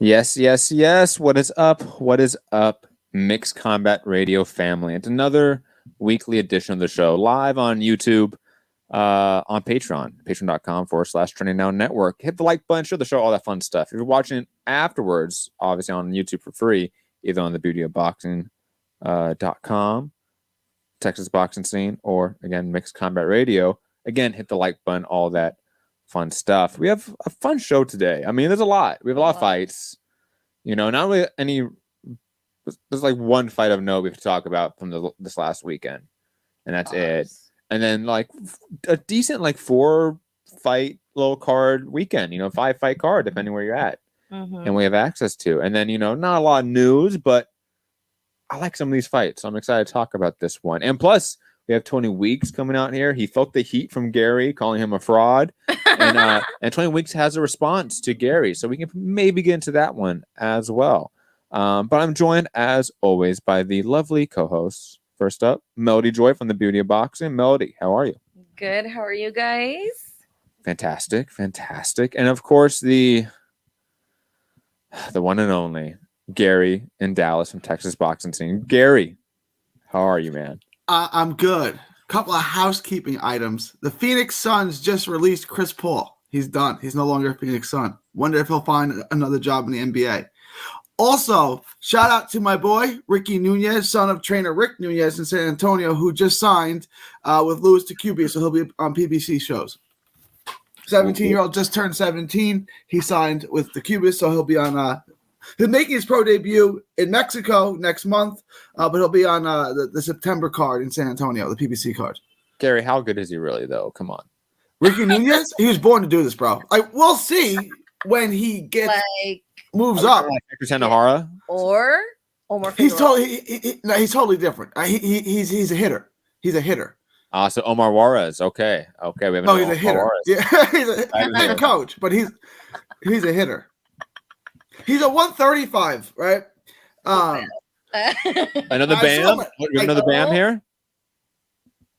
Yes, yes, yes. What is up? What is up, Mixed Combat Radio family? It's another weekly edition of the show live on YouTube, on Patreon, patreon.com/Trending Now Network. Hit the like button, share the show, all that fun stuff. If you're watching it afterwards, obviously on YouTube for free, either on the beautyofboxing.com, Texas Boxing Scene, or again, Mixed Combat Radio. Again, hit the like button, all that fun stuff. We have a fun show today. I mean, there's a lot. We have a lot of fights. You know, not really any. There's like one fight of note we have to talk about from this last weekend, and that's it. And then like a decent like 4-fight little card weekend. 5-fight card depending where you're at, and we have access to. And then not a lot of news, but I like some of these fights, so I'm excited to talk about this one. And plus, we have 20 Weeks coming out here. He felt the heat from Gary, calling him a fraud. And 20 Weeks has a response to Gary, so we can maybe get into that one as well. But I'm joined, as always, by the lovely co-hosts. First up, Melody Joy from the Beauty of Boxing. Melody, how are you? Good. How are you guys? Fantastic, fantastic. And of course, the one and only Gary in Dallas from Texas Boxing Scene. Gary, how are you, man? I'm good. Couple of housekeeping items. The Phoenix Suns just released Chris Paul. He's done. He's no longer a Phoenix Sun. Wonder if he'll find another job in the NBA. Also, shout out to my boy, Ricky Nunez, son of trainer Rick Nunez in San Antonio, who just signed with Louis DeCubia, so he'll be on PBC shows. 17-year-old just turned 17. He signed with DeCubia, so he'll be on he's making his pro debut in Mexico next month, but he'll be on the September card in San Antonio, the PBC card. Gary, how good is he really, though? Come on. Ricky Nunez, he was born to do this, bro. We'll see when he gets moves up. Like Hector Tanahara? Or Omar He's totally he's totally different. He's a hitter. He's a hitter. So Omar Juarez. Okay. We have he's a hitter. Yeah, he's a coach, but he's a hitter. He's a 135, right? Another Bam? We have another Bam here?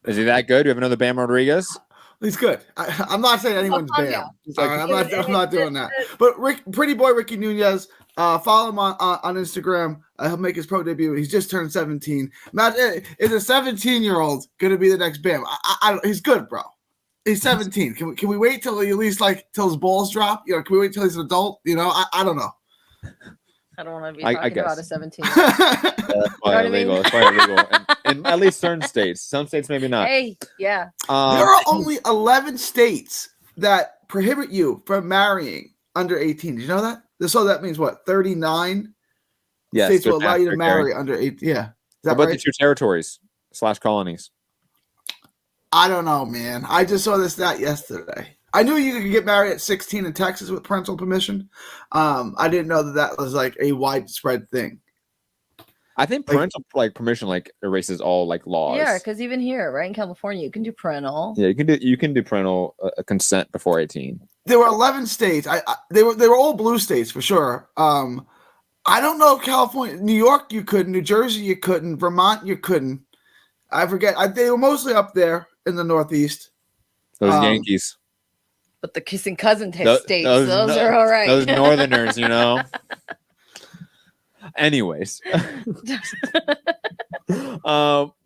Is he that good? Do we have another Bam Rodriguez? He's good. I'm not saying anyone's Bam. I'm not doing that. But pretty boy Ricky Nunez, follow him on Instagram. He'll make his pro debut. He's just turned 17. Is a 17-year-old going to be the next Bam? He's good, bro. He's 17. Can we wait till he at least till his balls drop? Can we wait till he's an adult? I don't know. I don't want to be talking about a 17. That's probably illegal. It's probably illegal. In at least certain states. Some states maybe not. Hey, yeah. There are only 11 states that prohibit you from marrying under 18. Did you know that? So that means what? 39 states will allow you to marry under 18. Yeah. What about the 2 territories / colonies? I don't know, man. I just saw this stat yesterday. I knew you could get married at 16 in Texas with parental permission. I didn't know that was like a widespread thing. I think parental permission erases all laws. Yeah, because even here, right in California, you can do parental. Yeah, you can do parental consent before 18. There were 11 states. They were all blue states for sure. I don't know if California, New York, you couldn't. New Jersey, you couldn't. Vermont, you couldn't. I forget. They were mostly up there in the Northeast. Those Yankees. But the kissing cousin states, those are all right. Those Northerners, Anyways,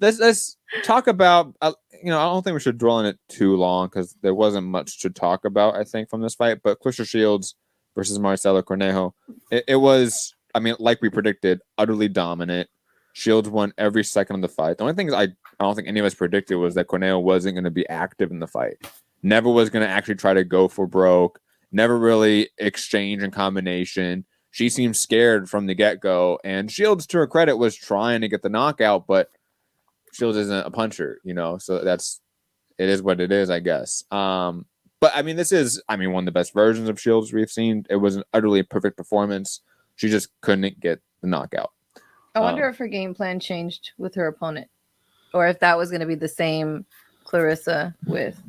let's talk about. I don't think we should dwell on it too long because there wasn't much to talk about. I think from this fight, but Claressa Shields versus Marcelo Cornejo, it was. I mean, like we predicted, utterly dominant. Shields won every second of the fight. The only thing I don't think any of us predicted was that Cornejo wasn't going to be active in the fight. Never was going to actually try to go for broke. Never really exchange in combination. She seemed scared from the get-go. And Shields, to her credit, was trying to get the knockout, but Shields isn't a puncher, So it is what it is, I guess. But I mean, this is, one of the best versions of Shields we've seen. It was an utterly perfect performance. She just couldn't get the knockout. I wonder if her game plan changed with her opponent, or if that was going to be the same Claressa with.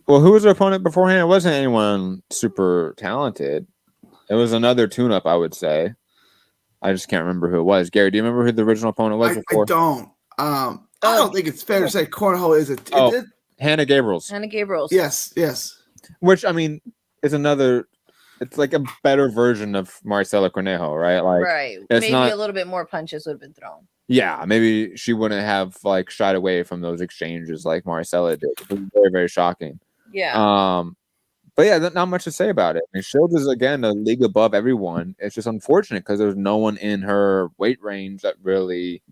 Well, who was her opponent beforehand? It wasn't anyone super talented. It was another tune-up, I would say. I just can't remember who it was. Gary, do you remember who the original opponent was before? I don't. I don't think it's fair to say Cornejo is Hannah Gabriels. Hannah Gabriels. Yes. Which, is another it's like a better version of Marcela Cornejo, right? Like right. it's Maybe not a little bit more punches would have been thrown. yeah, maybe she wouldn't have like shied away from those exchanges like Marcela did. It was very, very shocking. Yeah. But yeah, not much to say about it. I mean, Shields is again a league above everyone. It's just unfortunate because there's no one in her weight range that really,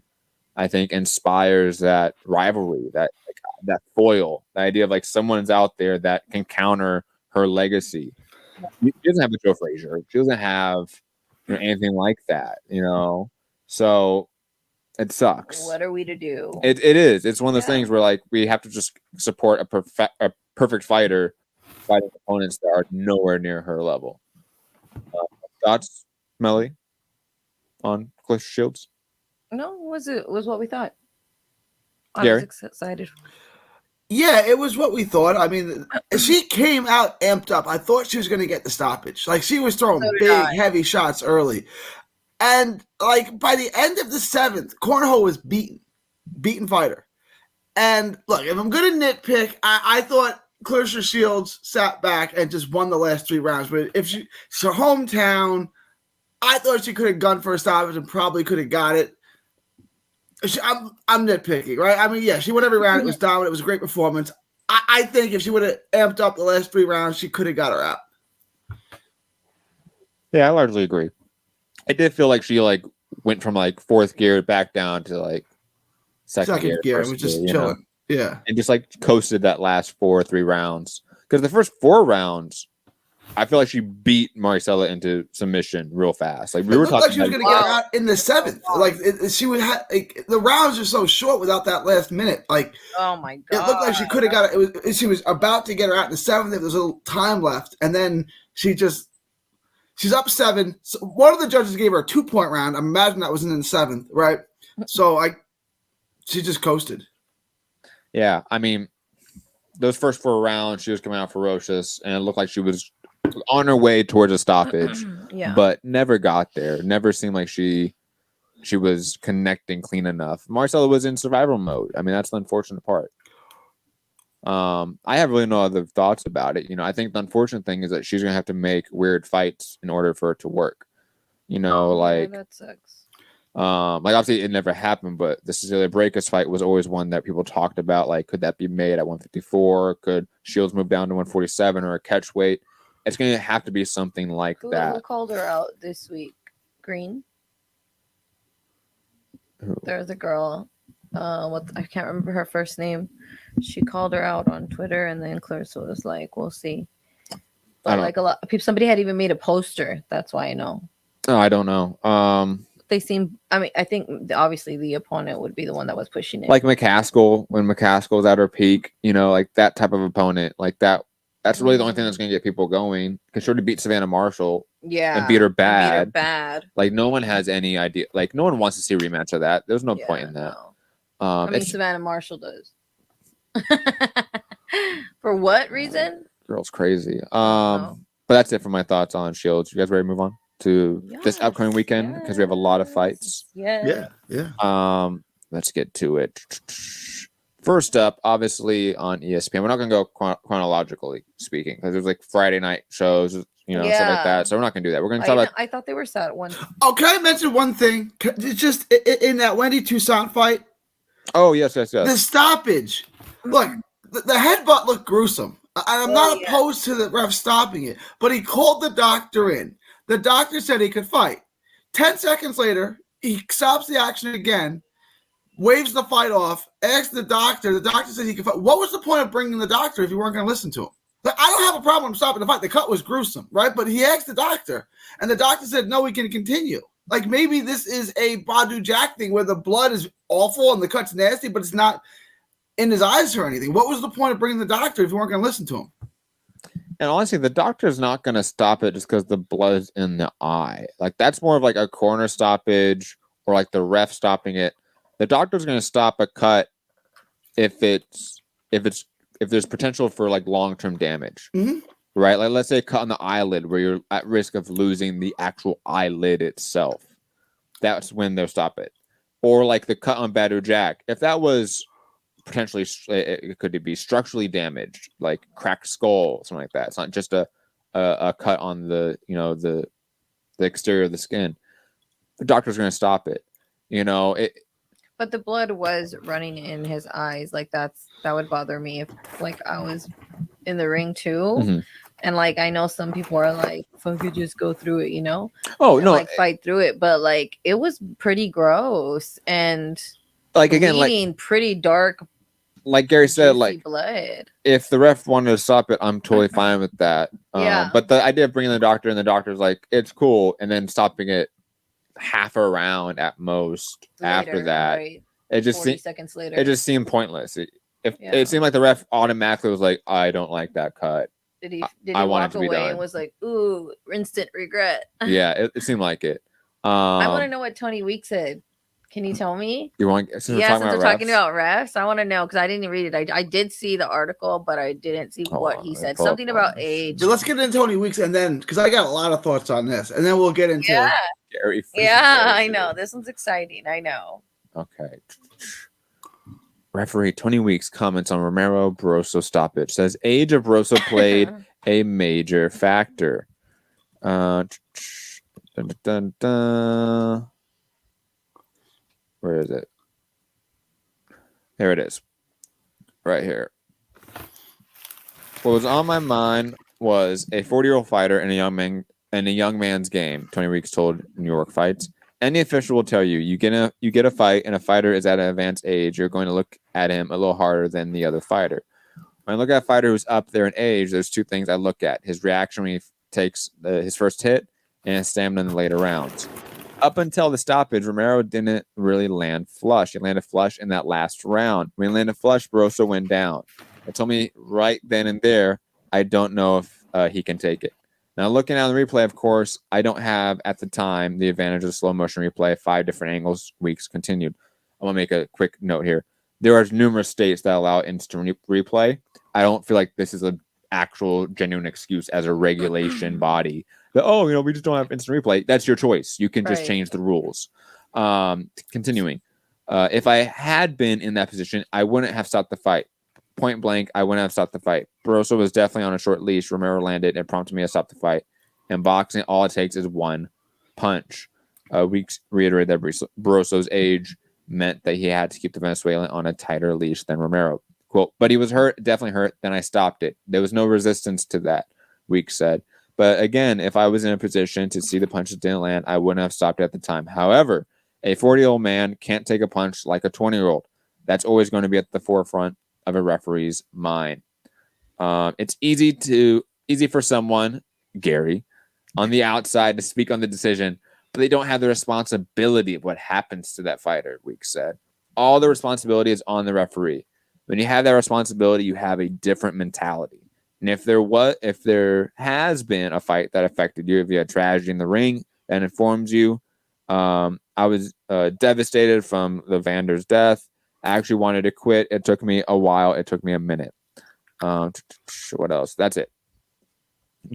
I think, inspires that rivalry, that like, that foil, the idea of like someone's out there that can counter her legacy. She doesn't have a Joe Frazier. She doesn't have anything like that, So it sucks. What are we to do? It is. It's one of those things where like we have to just support a perfect fighter fighting opponents that are nowhere near her level. Thoughts, Melly, on Claressa Shields? No, it was what we thought. I Gary? was excited. Yeah, it was what we thought. I mean, she came out amped up. I thought she was going to get the stoppage. Like, she was throwing big, heavy shots early. And, like, by the end of the 7th, Cornejo was beaten fighter. And, look, if I'm going to nitpick, I thought Claressa Shields sat back and just won the last 3 rounds. But if it's her hometown, I thought she could have gone for a stoppage and probably could have got it. I'm nitpicking, right? I mean, yeah, she won every round. It was dominant. It was a great performance. I think if she would have amped up the last 3 rounds, she could have got her out. Yeah, I largely agree. I did feel like she like went from like 4th gear back down to like second gear. It was just chilling. Yeah. And just like coasted that last 4 or 3 rounds. Because the first 4 rounds, I feel like she beat Marcela into submission real fast. Like we were talking, like she was going to get her out in the 7th. Like she would have. Like, the rounds are so short without that last minute. Like, oh my god, it looked like she could have got it. She was about to get her out in the 7th. If there was a little time left, and then she's up 7. So one of the judges gave her a 2-point round. I imagine that was in the 7th, right? So she just coasted. Yeah, I mean, those first 4 rounds, she was coming out ferocious, and it looked like she was on her way towards a stoppage, but never got there. Never seemed like she was connecting clean enough. Marcela was in survival mode. I mean, that's the unfortunate part. I have really no other thoughts about it. I think the unfortunate thing is that she's gonna have to make weird fights in order for it to work. That sucks. Like obviously it never happened, but the Cecilia Brækhus fight was always one that people talked about. Like, could that be made at 154? Could Shields move down to 147 or a catch weight? It's going to have to be something like that. Who called her out this week? Green? There's a girl. I can't remember her first name. She called her out on Twitter, and then Claressa was like, "We'll see." But like a lot of people, somebody had even made a poster. That's why I know. Oh, I don't know. They seem. I mean, I think obviously the opponent would be the one that was pushing it. Like McCaskill, when McCaskill's at her peak, like that type of opponent, like that. That's really the only thing that's going to get people going. Because she already beat Savannah Marshall. Yeah. And beat her bad. Like, no one has any idea. Like, no one wants to see a rematch of that. There's no point in that. No. I mean, Savannah Marshall does. For what reason? Girl's crazy. But that's it for my thoughts on Shields. You guys ready to move on to this upcoming weekend? Because we have a lot of fights. Yeah. Let's get to it. First up, obviously on ESPN. We're not going to go chronologically speaking because there's like Friday night shows, stuff like that. So we're not going to do that. We're going to talk about. I thought they were set at one. Oh, can I mention one thing? Just in that Wendy Toussaint fight. Oh yes. The stoppage. Look, the headbutt looked gruesome. I'm not opposed to the ref stopping it, but he called the doctor in. The doctor said he could fight. 10 seconds later, he stops the action again. Waves the fight off, asks the doctor. The doctor said he could fight. What was the point of bringing the doctor if you weren't going to listen to him? Like, I don't have a problem stopping the fight. The cut was gruesome, right? But he asked the doctor, and the doctor said, no, we can continue. Like, maybe this is a Badu Jack thing where the blood is awful and the cut's nasty, but it's not in his eyes or anything. What was the point of bringing the doctor if you weren't going to listen to him? And honestly, the doctor's not going to stop it just because the blood's in the eye. Like, that's more of like a corner stoppage or like the ref stopping it. The doctor's going to stop a cut if there's potential for like long-term damage, right? Like let's say a cut on the eyelid where you're at risk of losing the actual eyelid itself. That's when they'll stop it. Or like the cut on Badu Jack, if that was potentially, it could be structurally damaged, like cracked skull, something like that. It's not just a a cut on the the exterior of the skin, the doctor's going to stop it. But the blood was running in his eyes. Like that would bother me if like I was in the ring too. Mhm. And like I know some people are like, fuck it, just go through it, Oh and, no, like fight through it. But like it was pretty gross and like again, bleeding, pretty dark, like Gary said, juicy like blood. if the ref wanted to stop it, I'm totally fine with that. Yeah. But the idea of bringing the doctor and the doctor's like, it's cool, and then stopping it half a round at most after Later, that, right? it just 40 seconds later. it just seemed pointless. It Yeah. seemed like the ref automatically was like, I don't like that cut. Did he I want it walk to be away done. and was like, ooh, instant regret? Yeah, it seemed like it. I want to know what Tony Week said. Can you tell me? You want? Since Yeah, since we're talking refs? about refs, I want to know because I didn't read it. I did see the article, but I didn't see what he said. Something about age. But let's get into Tony Weeks and then because I got a lot of thoughts on this, and then we'll get into Gary. Yeah, I know. This one's exciting. I know. Okay. Referee Tony Weeks comments on Romero Barroso stoppage. Says age of Barroso played a major factor. Dun, dun, dun. Where is it? There it is. Right here. What was on my mind was a 40-year-old fighter and a young man's game. Tony Weeks told New York Fights. Any official will tell you, you get a fight and a fighter is at an advanced age, you're going to look at him a little harder than the other fighter. When I look at a fighter who's up there in age, there's two things I look at: his reaction when he takes his first hit, and his stamina in the later rounds. Up until the stoppage, Romero didn't really land flush. He landed flush in that last round. When he landed flush, Barroso went down. It told me right then and there, I don't know if he can take it. Now, looking at the replay, of course, I don't have at the time the advantage of the slow motion replay. 5 different angles, Weeks continued. I'm going to make a quick note here. There are numerous states that allow instant replay. I don't feel like this is an actual genuine excuse as a regulation body. That, we just don't have instant replay. That's your choice. You can just change the rules. Continuing. If I had been in that position, I wouldn't have stopped the fight. Point blank, I wouldn't have stopped the fight. Barroso was definitely on a short leash. Romero landed and prompted me to stop the fight. In boxing, all it takes is one punch. Weeks reiterated that Barroso's age meant that he had to keep the Venezuelan on a tighter leash than Romero. Quote, but he was hurt, definitely hurt. Then I stopped it. There was no resistance to that, Weeks said. But again, if I was in a position to see the punches didn't land, I wouldn't have stopped it at the time. However, a 40-year-old man can't take a punch like a 20-year-old. That's always going to be at the forefront of a referee's mind. It's easy for someone, Gary, on the outside to speak on the decision, but they don't have the responsibility of what happens to that fighter, Weeks said. All the responsibility is on the referee. When you have that responsibility, you have a different mentality. And if there has been a fight that affected you, if you had tragedy in the ring that informs you, I was devastated from the Vander's death. I actually wanted to quit. It took me a while. It took me a minute. What else? That's it.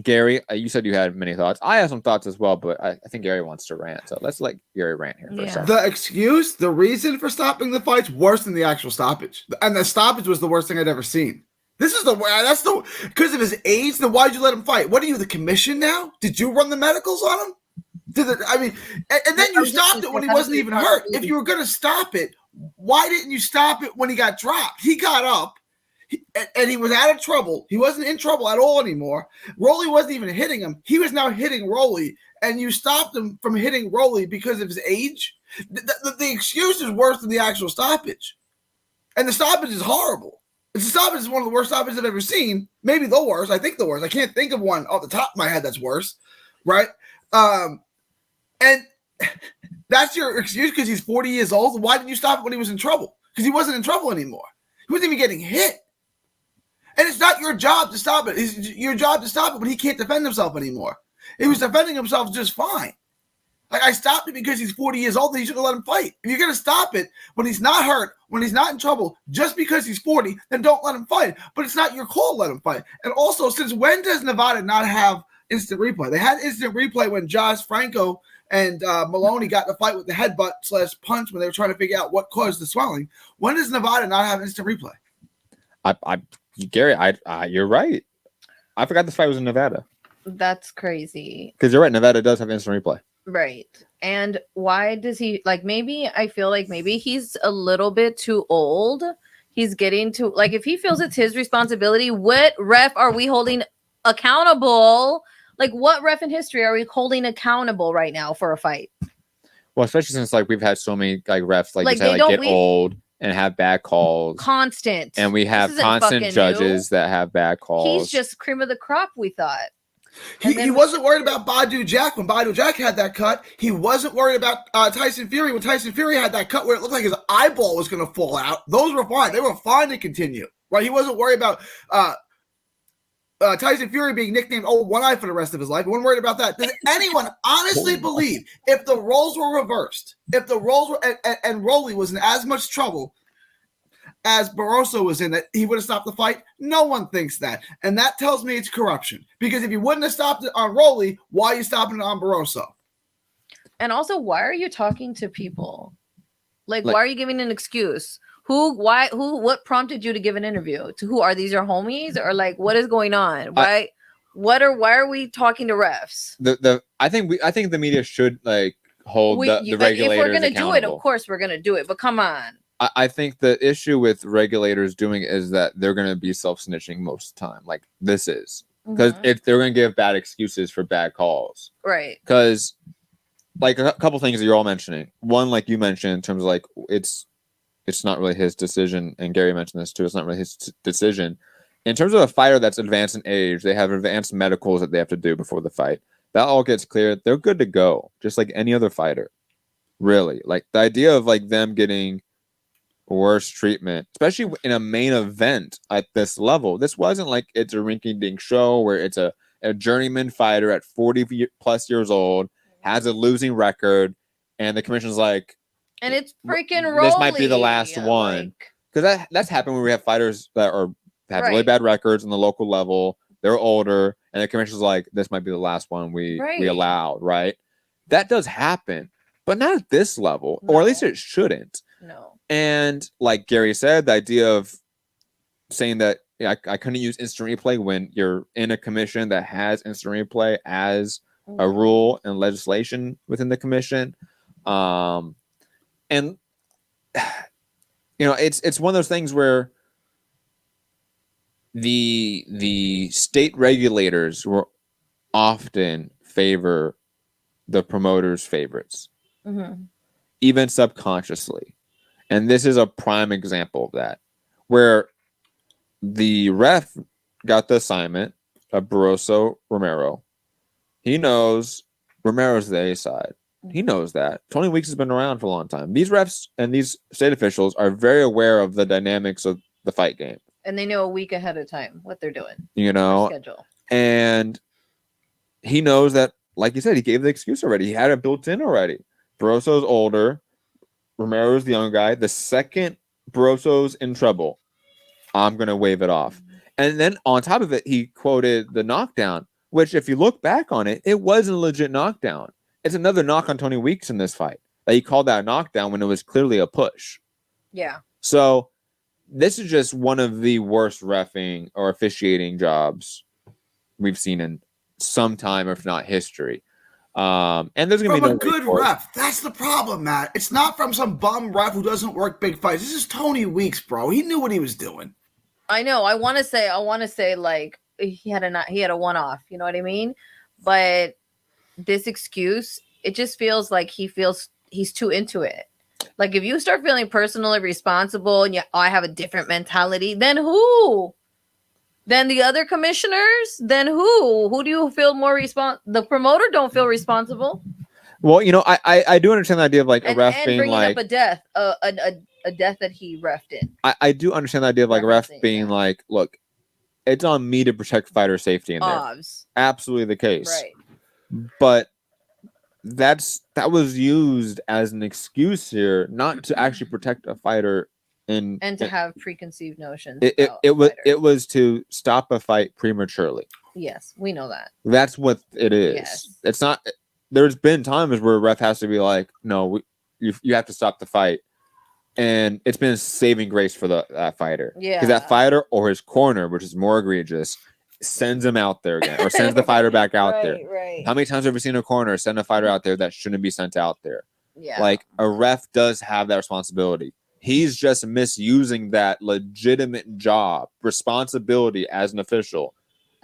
Gary, you said you had many thoughts. I have some thoughts as well, but I think Gary wants to rant. So let's let Gary rant here for a second. The excuse, the reason for stopping the fight's worse than the actual stoppage. And the stoppage was the worst thing I'd ever seen. Because of his age, then why'd you let him fight? What are you, the commission now? Did you run the medicals on him? And then you stopped it when he wasn't even hurt. If you were going to stop it, why didn't you stop it when he got dropped? He got up, and he was out of trouble. He wasn't in trouble at all anymore. Rolly wasn't even hitting him. He was now hitting Rolly, and you stopped him from hitting Rolly because of his age? The excuse is worse than the actual stoppage. And the stoppage is horrible. The stoppage is one of the worst stoppages I've ever seen. Maybe the worst. I think the worst. I can't think of one off the top of my head that's worse, right? And that's your excuse because he's 40 years old. Why didn't you stop it when he was in trouble? Because he wasn't in trouble anymore. He wasn't even getting hit. And it's not your job to stop it. It's your job to stop it when he can't defend himself anymore. He was defending himself just fine. Like, I stopped it because he's 40 years old and you should have let him fight. If you're going to stop it when he's not hurt, when he's not in trouble, just because he's 40, then don't let him fight. But it's not your call to let him fight. And also, since when does Nevada not have instant replay? They had instant replay when Josh Franco and Maloney got the fight with the headbutt/punch when they were trying to figure out what caused the swelling. When does Nevada not have instant replay? Gary, you're right. I forgot this fight was in Nevada. That's crazy. Because you're right, Nevada does have instant replay. Right. And why does he like maybe I feel like maybe he's a little bit too old. He's getting to like if he feels it's his responsibility, what ref are we holding accountable? Like what ref in history are we holding accountable right now for a fight? Well, especially since like we've had so many like refs like, Like, you said, they like don't- get old and have bad calls. Constant. And we This have isn't constant fucking judges that have bad new. calls. He's just cream of the crop, we thought. He wasn't worried about Badu Jack when Badu Jack had that cut. He wasn't worried about Tyson Fury when Tyson Fury had that cut where it looked like his eyeball was going to fall out. Those were fine. They were fine to continue. Right? He wasn't worried about Tyson Fury being nicknamed Old One Eye for the rest of his life. He wasn't worried about that. Does anyone honestly believe if the roles were reversed, if the roles were and Rolly was in as much trouble as Barroso was in, that he would have stopped the fight? No one thinks that. And that tells me it's corruption. Because if you wouldn't have stopped it on Rolly, why are you stopping it on Barroso? And also, why are you talking to people? Like why are you giving an excuse? What prompted you to give an interview? To who? Are these your homies? Or like what is going on? Why are we talking to refs? I think the media should like hold the regulators if we're gonna do it, accountable. of course we're gonna do it. But come on. I think the issue with regulators doing it is that they're going to be self-snitching most of the time. Like this is because if they're going to give bad excuses for bad calls, right? Because like a couple things that you're all mentioning. One, like you mentioned, in terms of like it's not really his decision, and Gary mentioned this too. It's not really his decision. In terms of a fighter that's advanced in age, they have advanced medicals that they have to do before the fight. That all gets cleared. They're good to go, just like any other fighter. Really, like the idea of like them getting worse treatment, especially in a main event at this level. This wasn't like it's a rinky-dink show where it's a journeyman fighter at 40 plus years old, has a losing record, and the commission's like, and it's freaking rolling. This might be the last one. Because that's happened when we have fighters that have really bad records on the local level. They're older, and the commission's like, this might be the last one we allowed, right? That does happen, but not at this level, or at least it shouldn't. No. And like Gary said, the idea of saying that I couldn't use instant replay when you're in a commission that has instant replay as a rule and legislation within the commission. And you know, it's one of those things where the state regulators will often favor the promoter's favorites, even subconsciously. And this is a prime example of that, where the ref got the assignment of Barroso Romero. He knows Romero's the A side. He knows that. 20 Weeks has been around for a long time. These refs and these state officials are very aware of the dynamics of the fight game. And they know a week ahead of time what they're doing. You know, schedule. And he knows that, like you said, he gave the excuse already. He had it built in already. Barroso's older. Romero's the young guy. The second Barroso's in trouble, I'm going to wave it off. And then on top of it, he quoted the knockdown, which if you look back on it, it was a legit knockdown. It's another knock on Tony Weeks in this fight. That he called that a knockdown when it was clearly a push. Yeah. So this is just one of the worst reffing or officiating jobs we've seen in some time, if not history. And there's gonna from be a good ref. That's the problem, Matt. It's not from some bum ref who doesn't work big fights. This is Tony Weeks, bro. He knew what he was doing. I know. I want to say like he had a one-off. You know what I mean? But this excuse, it just feels like he's too into it. Like if you start feeling personally responsible and I have a different mentality, then who? Then the other commissioners? Then who? Who do you feel more responsible? The promoter don't feel responsible. Well, you know, I do understand the idea of like a ref being bringing like up a death, a death that he refed in. I do understand the idea of like a ref being like, look, it's on me to protect fighter safety in there. Absolutely the case. Right. But that was used as an excuse here, not to actually protect a fighter and to have preconceived notions. It was to stop a fight prematurely. Yes, we know that. That's what it is. Yes. It's not. There's been times where a ref has to be like, no, you have to stop the fight, and it's been a saving grace for that fighter. Yeah, because that fighter or his corner, which is more egregious, sends him out there again, or sends the fighter back out there. Right. How many times have we seen a corner send a fighter out there that shouldn't be sent out there? Yeah. Like a ref does have that responsibility. He's just misusing that legitimate job responsibility as an official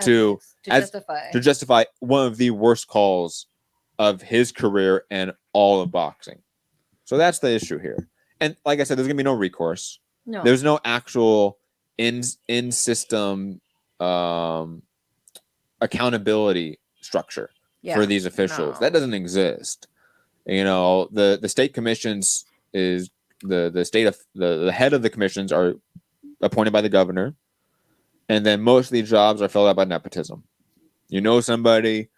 to justify one of the worst calls of his career and all of boxing. So that's the issue here. And like I said, there's gonna be no recourse. No. There's no actual in system accountability structure for these officials. That doesn't exist. You know, the state commissions is the state of the head of the commissions are appointed by the governor, and then most of these jobs are filled out by nepotism. You know somebody,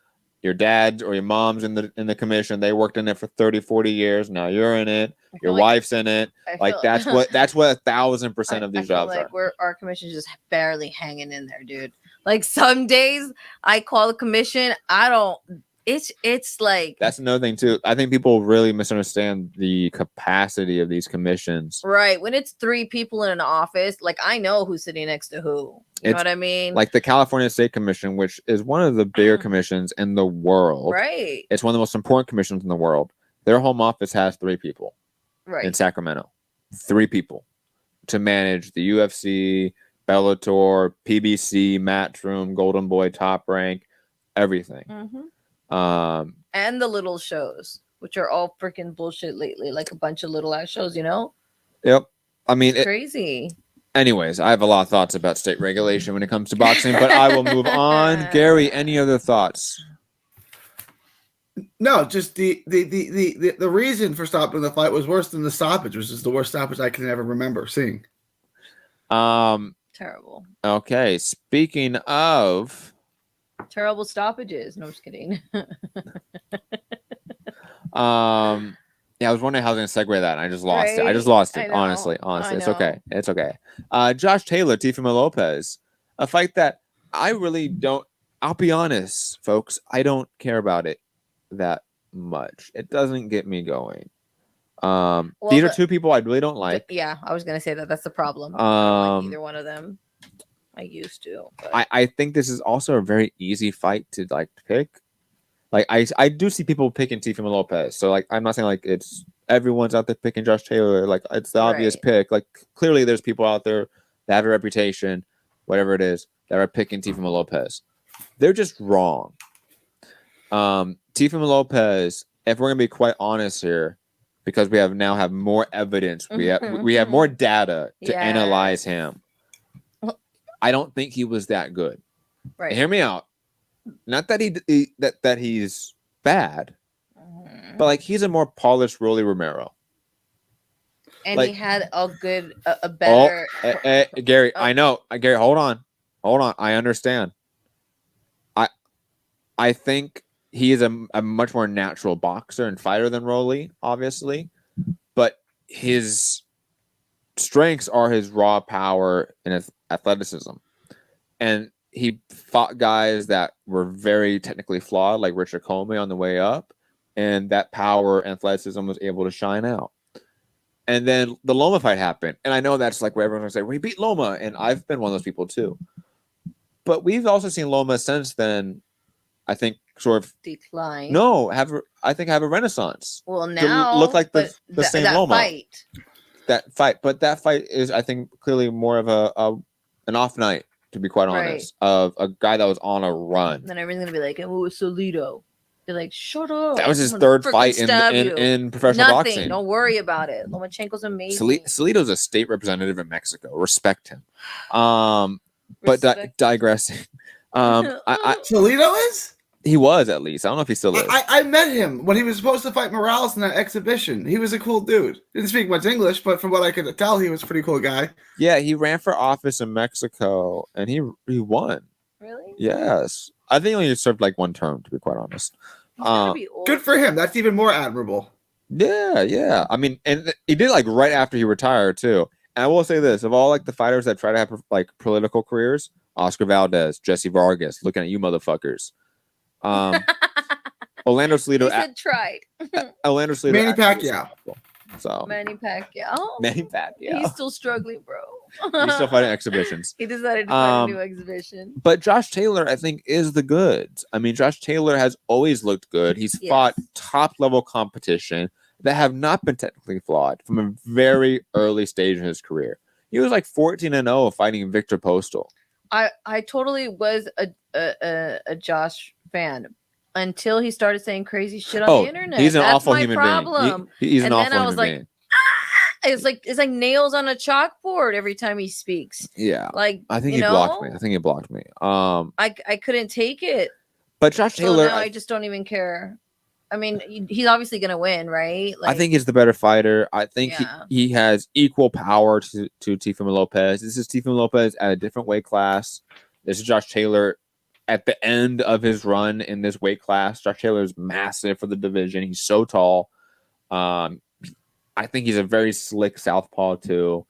your dad or your mom's in the commission, they worked in it for 30, 40 years. Now you're in it, your wife's in it. Like that's what 1,000% of these jobs like are. Our commission's just barely hanging in there, dude. Like some days I call the commission, it's like that's another thing too. I think people really misunderstand the capacity of these commissions. Right. When it's 3 people in an office, like I know who's sitting next to who. You know what I mean? Like the California State Commission, which is one of the bigger commissions in the world. Right. It's one of the most important commissions in the world. Their home office has 3 people. Right. In Sacramento. 3 people to manage the UFC, Bellator, PBC, Matchroom, Golden Boy, Top Rank, everything. And the little shows, which are all freaking bullshit lately, like a bunch of little ass shows, you know? Yep. I mean, it's crazy. Anyways, I have a lot of thoughts about state regulation when it comes to boxing, but I will move on. Gary, any other thoughts? No, just the reason for stopping the fight was worse than the stoppage, which is the worst stoppage I can ever remember seeing. Terrible. Okay, speaking of terrible stoppages. No, just kidding. Yeah, I was wondering how I was going to segue that, and I just lost it. I just lost it. Honestly, it's okay. It's okay. Josh Taylor, Teofimo Lopez, a fight that I really don't. I'll be honest, folks. I don't care about it that much. It doesn't get me going. These are 2 people I really don't like. Yeah, I was going to say that. That's the problem. I don't like either one of them. I used to. But. I think this is also a very easy fight to pick. Like I do see people picking Teofimo Lopez, so like I'm not saying like it's everyone's out there picking Josh Taylor. Like it's the obvious pick. Like clearly there's people out there that have a reputation, whatever it is, that are picking Teofimo Lopez. They're just wrong. Teofimo Lopez, if we're gonna be quite honest here, because we have more evidence, we have more data to analyze him. I don't think he was that good. Right. Hear me out. Not that that he's bad, but like he's a more polished Rolly Romero. And like, he had a better. Gary, I know. Gary, hold on. I understand. I think he is a much more natural boxer and fighter than Rolly, obviously, but his strengths are his raw power and his athleticism, and he fought guys that were very technically flawed, like Richard Comey on the way up, and that power and athleticism was able to shine out. And then the Loma fight happened, and I know that's like what everyone's gonna say. We beat Loma, and I've been one of those people too. But we've also seen Loma since then. I think sort of decline. No, have a renaissance. Well, now look like the same that Loma. That fight is, I think, clearly more of an off night. To be quite honest, of a guy that was on a run. Then everyone's gonna be like, "Oh, it's Salido." They're like, "Shut up." That was his 3rd fight in professional boxing. Don't worry about it. Lomachenko's amazing. Salido's a state representative in Mexico. Respect him. But digressing. Salido is? He was, at least. I don't know if he still is. I met him when he was supposed to fight Morales in that exhibition. He was a cool dude. Didn't speak much English, but from what I could tell, he was a pretty cool guy. Yeah, he ran for office in Mexico, and he won. Really? Yes. I think he only served like 1 term, to be quite honest. Good for him. That's even more admirable. Yeah. I mean, and he did like right after he retired, too. And I will say this, of all like the fighters that try to have like political careers, Oscar Valdez, Jesse Vargas, looking at you motherfuckers. Orlando Salido tried. Orlando Salido. Manny Pacquiao. So Manny Pacquiao. He's still struggling, bro. He's still fighting exhibitions. He decided to fight a new exhibition. But Josh Taylor, I think, is the goods. I mean, Josh Taylor has always looked good. He's fought top-level competition that have not been technically flawed from a very early stage in his career. He was like 14-0 fighting Victor Postal. I totally was a Josh fan until he started saying crazy shit on the internet. He's an That's awful my human problem. being. He's an and awful then I was human like, being. It's like nails on a chalkboard every time he speaks. Yeah. Like, I think he blocked me. I think he blocked me. I couldn't take it. But Josh Taylor, now I just don't even care. I mean, he's obviously gonna win, right? I think he's the better fighter. I think he has equal power to Teofimo Lopez. This is Teofimo Lopez at a different weight class. This is Josh Taylor at the end of his run in this weight class. Josh Taylor is massive for the division. He's so tall. I think he's a very slick southpaw too.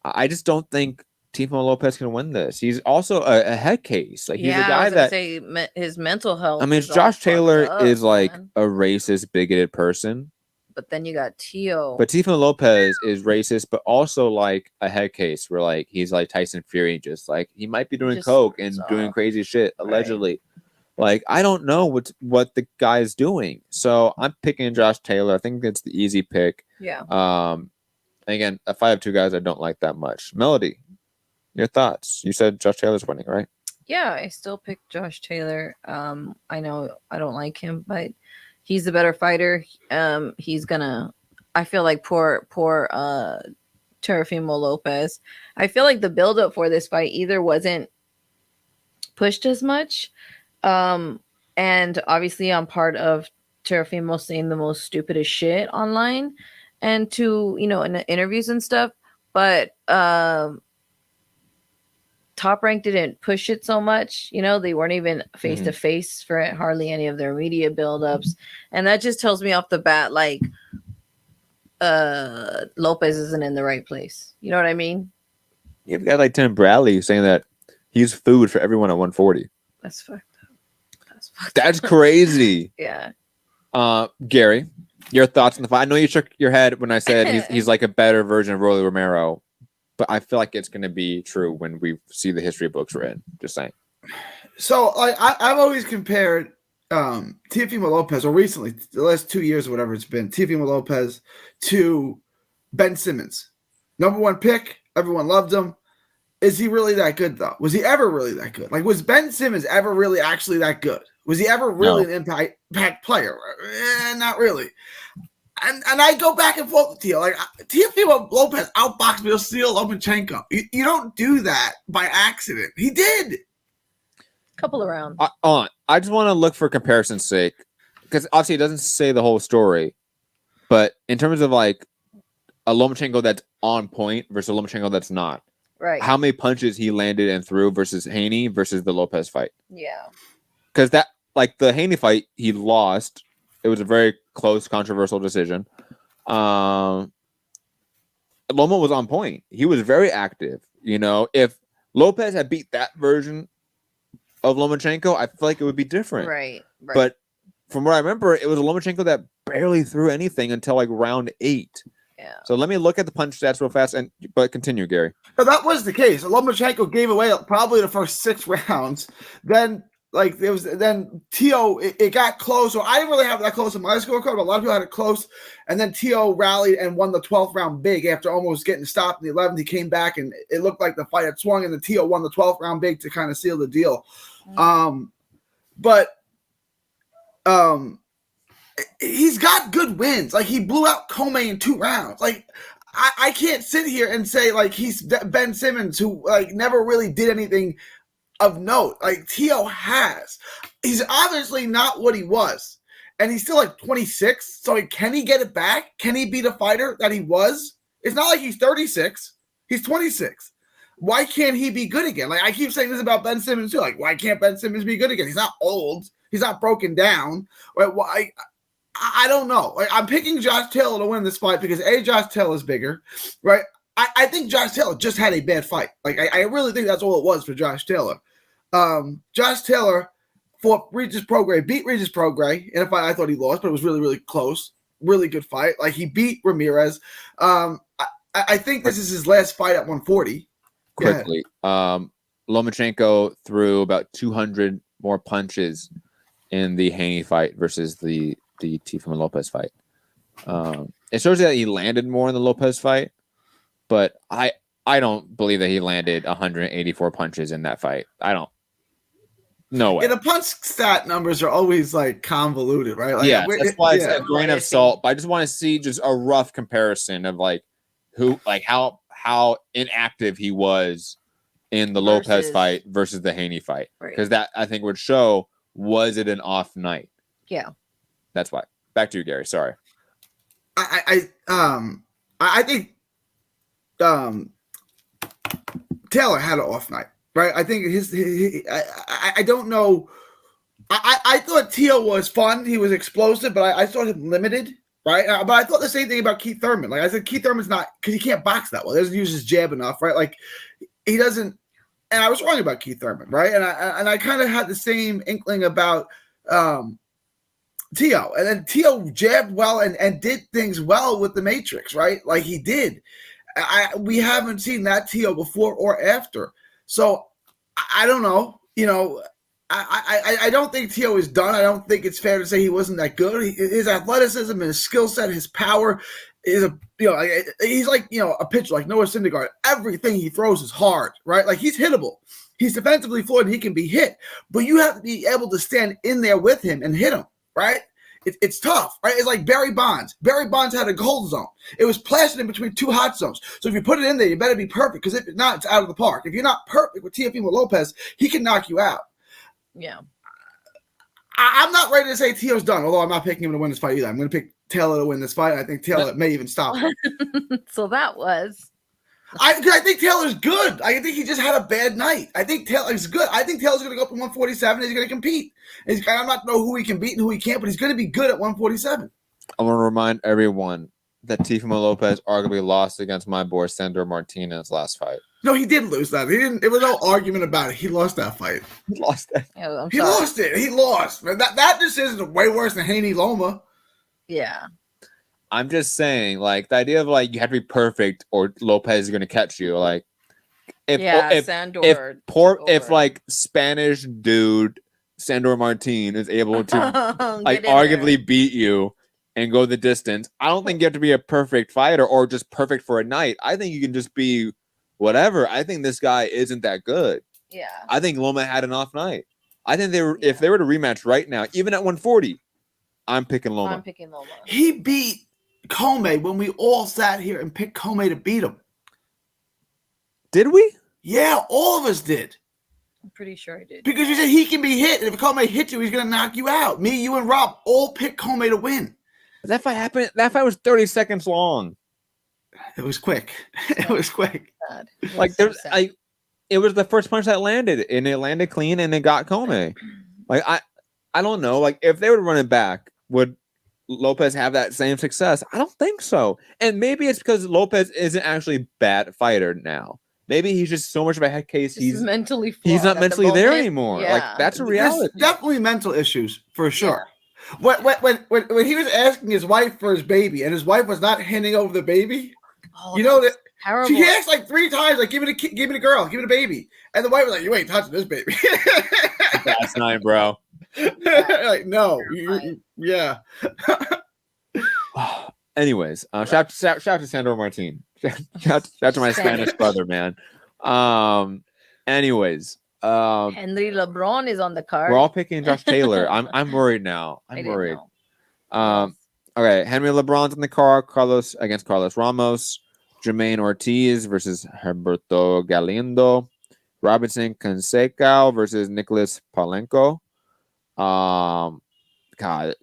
I just don't think Teofimo Lopez can win this. He's also a head case. Like he's a guy that his mental health. I mean, Josh Taylor is like a racist, bigoted person. But then you got Teo. But Teofimo Lopez is racist, but also like a head case where like he's like Tyson Fury, just like he might be doing coke and doing crazy shit allegedly. Right. Like I don't know what the guy is doing. So I'm picking Josh Taylor. I think it's the easy pick. Yeah. Again, a fight of two guys I don't like that much. Melody, your thoughts? You said Josh Taylor's winning, right? Yeah, I still pick Josh Taylor. I know I don't like him, but he's the better fighter. He's gonna. I feel like poor Teofimo Lopez. I feel like the buildup for this fight either wasn't pushed as much, and obviously I'm part of Teofimo saying the most stupidest shit online, and to in the interviews and stuff, but Top Rank didn't push it so much. They weren't even face to face for hardly any of their media buildups. And that just tells me off the bat, like, Lopez isn't in the right place. You know what I mean? You've got like Tim Bradley saying that he's food for everyone at 140. That's fucked up. That's crazy. Yeah. Gary, your thoughts on the fight? I know you shook your head when I said he's like a better version of Rolly Romero. But I feel like it's going to be true when we see the history books written. Just saying. So I've always compared Teofimo Lopez, or recently, the last 2 years or whatever it's been, Teofimo Lopez to Ben Simmons. Number one pick. Everyone loved him. Is he really that good, though? Was he ever really that good? Like, was Ben Simmons ever really actually that good? Was he ever really an impact player? Not really. And I go back and forth with Teo. Like, Teofimo Lopez outboxed Vasyl Lomachenko. You don't do that by accident. He did. Couple of rounds. I just want to look for comparison's sake, because obviously it doesn't say the whole story. But in terms of like a Lomachenko that's on point versus a Lomachenko that's not, right? How many punches he landed and threw versus Haney versus the Lopez fight? Yeah. Because that, like the Haney fight, he lost. It was a very close, controversial decision. Loma was on point. He was very active. If Lopez had beat that version of Lomachenko, I feel like it would be different. Right. But from what I remember, it was a Lomachenko that barely threw anything until like round 8. Yeah. So let me look at the punch stats real fast, but continue, Gary. But that was the case. Lomachenko gave away probably the first 6 rounds. Then Teo, it got close. So I didn't really have that close in my scorecard, but a lot of people had it close. And then Teo rallied and won the 12th round big after almost getting stopped in the 11th. He came back and it looked like the fight had swung, and the Teo won the 12th round big to kind of seal the deal. He's got good wins. Like, he blew out Comey in 2 rounds. Like, I can't sit here and say like he's Ben Simmons, who like never really did anything of note. Like Teo has. He's obviously not what he was. And he's still like 26. So like, can he get it back? Can he be the fighter that he was? It's not like he's 36. He's 26. Why can't he be good again? Like, I keep saying this about Ben Simmons too. Like, why can't Ben Simmons be good again? He's not old. He's not broken down. Right? Why? I don't know. Like, I'm picking Josh Taylor to win this fight because Josh Taylor is bigger, right? I think Josh Taylor just had a bad fight. Like, I really think that's all it was for Josh Taylor. Josh Taylor fought Regis Prograis, beat Regis Prograis in a fight I thought he lost, but it was really, really close. Really good fight. Like, he beat Ramirez. I think this is his last fight at 140. quickly. Lomachenko threw about 200 more punches in the Haney fight versus the Teofimo Lopez fight. It shows that he landed more in the Lopez fight, but I don't believe that he landed 184 punches in that fight. I don't. No way. Yeah, the punch stat numbers are always like convoluted, right? Like, yeah, that's why it's yeah. a grain of salt. But I just want to see just a rough comparison of like how inactive he was in the Lopez fight versus the Haney fight, because that I think would show, was it an off night? Yeah, that's why. Back to you, Gary. Sorry. I think Taylor had an off night, right? I think I don't know. I thought Teo was fun. He was explosive, but I saw him limited, right? But I thought the same thing about Keith Thurman. Like I said, Keith Thurman's not, because he can't box that well. He doesn't use his jab enough, right? Like he doesn't. And I was wrong about Keith Thurman, right? And I kind of had the same inkling about Teo. And then Teo jabbed well and did things well with the Matrix, right? Like he did. We haven't seen that Teo before or after. So I don't know. You know, I don't think Teo is done. I don't think it's fair to say he wasn't that good. His athleticism and his skill set, his power is he's like, a pitcher like Noah Syndergaard. Everything he throws is hard, right? Like he's hittable. He's defensively flawed and he can be hit, but you have to be able to stand in there with him and hit him, right? It's tough, right? It's like Barry Bonds. Barry Bonds had a cold zone. It was plastered in between two hot zones. So if you put it in there, you better be perfect, because if not, it's out of the park. If you're not perfect with Teofimo Lopez, he can knock you out. Yeah. I'm not ready to say Teo's done, although I'm not picking him to win this fight either. I'm going to pick Taylor to win this fight. I think Taylor may even stop him. So that was. I think Taylor's good. I think he just had a bad night. I think Taylor's good. I think Taylor's going to go up to 147 and he's going to compete. I'm not know who he can beat and who he can't, but he's going to be good at 147. I want to remind everyone that Teofimo Lopez arguably lost against my boy Sandor Martinez last fight. No, he did lose that. He didn't. There was no argument about it. He lost that fight. He lost that. Oh, he lost it. He lost. Man, that decision is way worse than Haney Loma. Yeah. I'm just saying, like, the idea of like you have to be perfect or Lopez is going to catch you. Like, if like Spanish dude Sandor Martin is able to like arguably beat you and go the distance, I don't think you have to be a perfect fighter or just perfect for a night. I think you can just be whatever. I think this guy isn't that good. Yeah. I think Loma had an off night. I think if they were to rematch right now, even at 140, I'm picking Loma. He beat Comey when we all sat here and picked Comey to beat him. Did we? Yeah, all of us did. I'm pretty sure I did. Because you said he can be hit, and if Comey hits you, he's going to knock you out. Me, you, and Rob all picked Comey to win. That fight happened. That fight was 30 seconds long. It was quick. It was quick. Like it was the first punch that landed, and it landed clean, and it got Comey. Like I don't know. Like if they would run it back, would Lopez have that same success? I don't think so. And maybe it's because Lopez isn't actually a bad fighter now. Maybe he's just so much of a head case. He's mentally flawed. He's not mentally there anymore. Yeah. Like that's a reality. There's definitely mental issues for sure. Yeah. When he was asking his wife for his baby, and his wife was not handing over the baby, you know that terrible. She asked like 3 times, like give it a girl, give it a baby, and the wife was like, "You ain't touching this baby." That's nice, bro. Like no, yeah. Anyways, shout to Sandor Martin. Shout to my Spanish brother, man. Anyways, Henry LeBron is on the card. We're all picking Josh Taylor. I'm worried now. I'm worried. Okay, Henry LeBron's in the card. Carlos against Carlos Ramos. Jermaine Ortiz versus Herberto Galindo. Robinson Canseco versus Nicholas Palenko. God,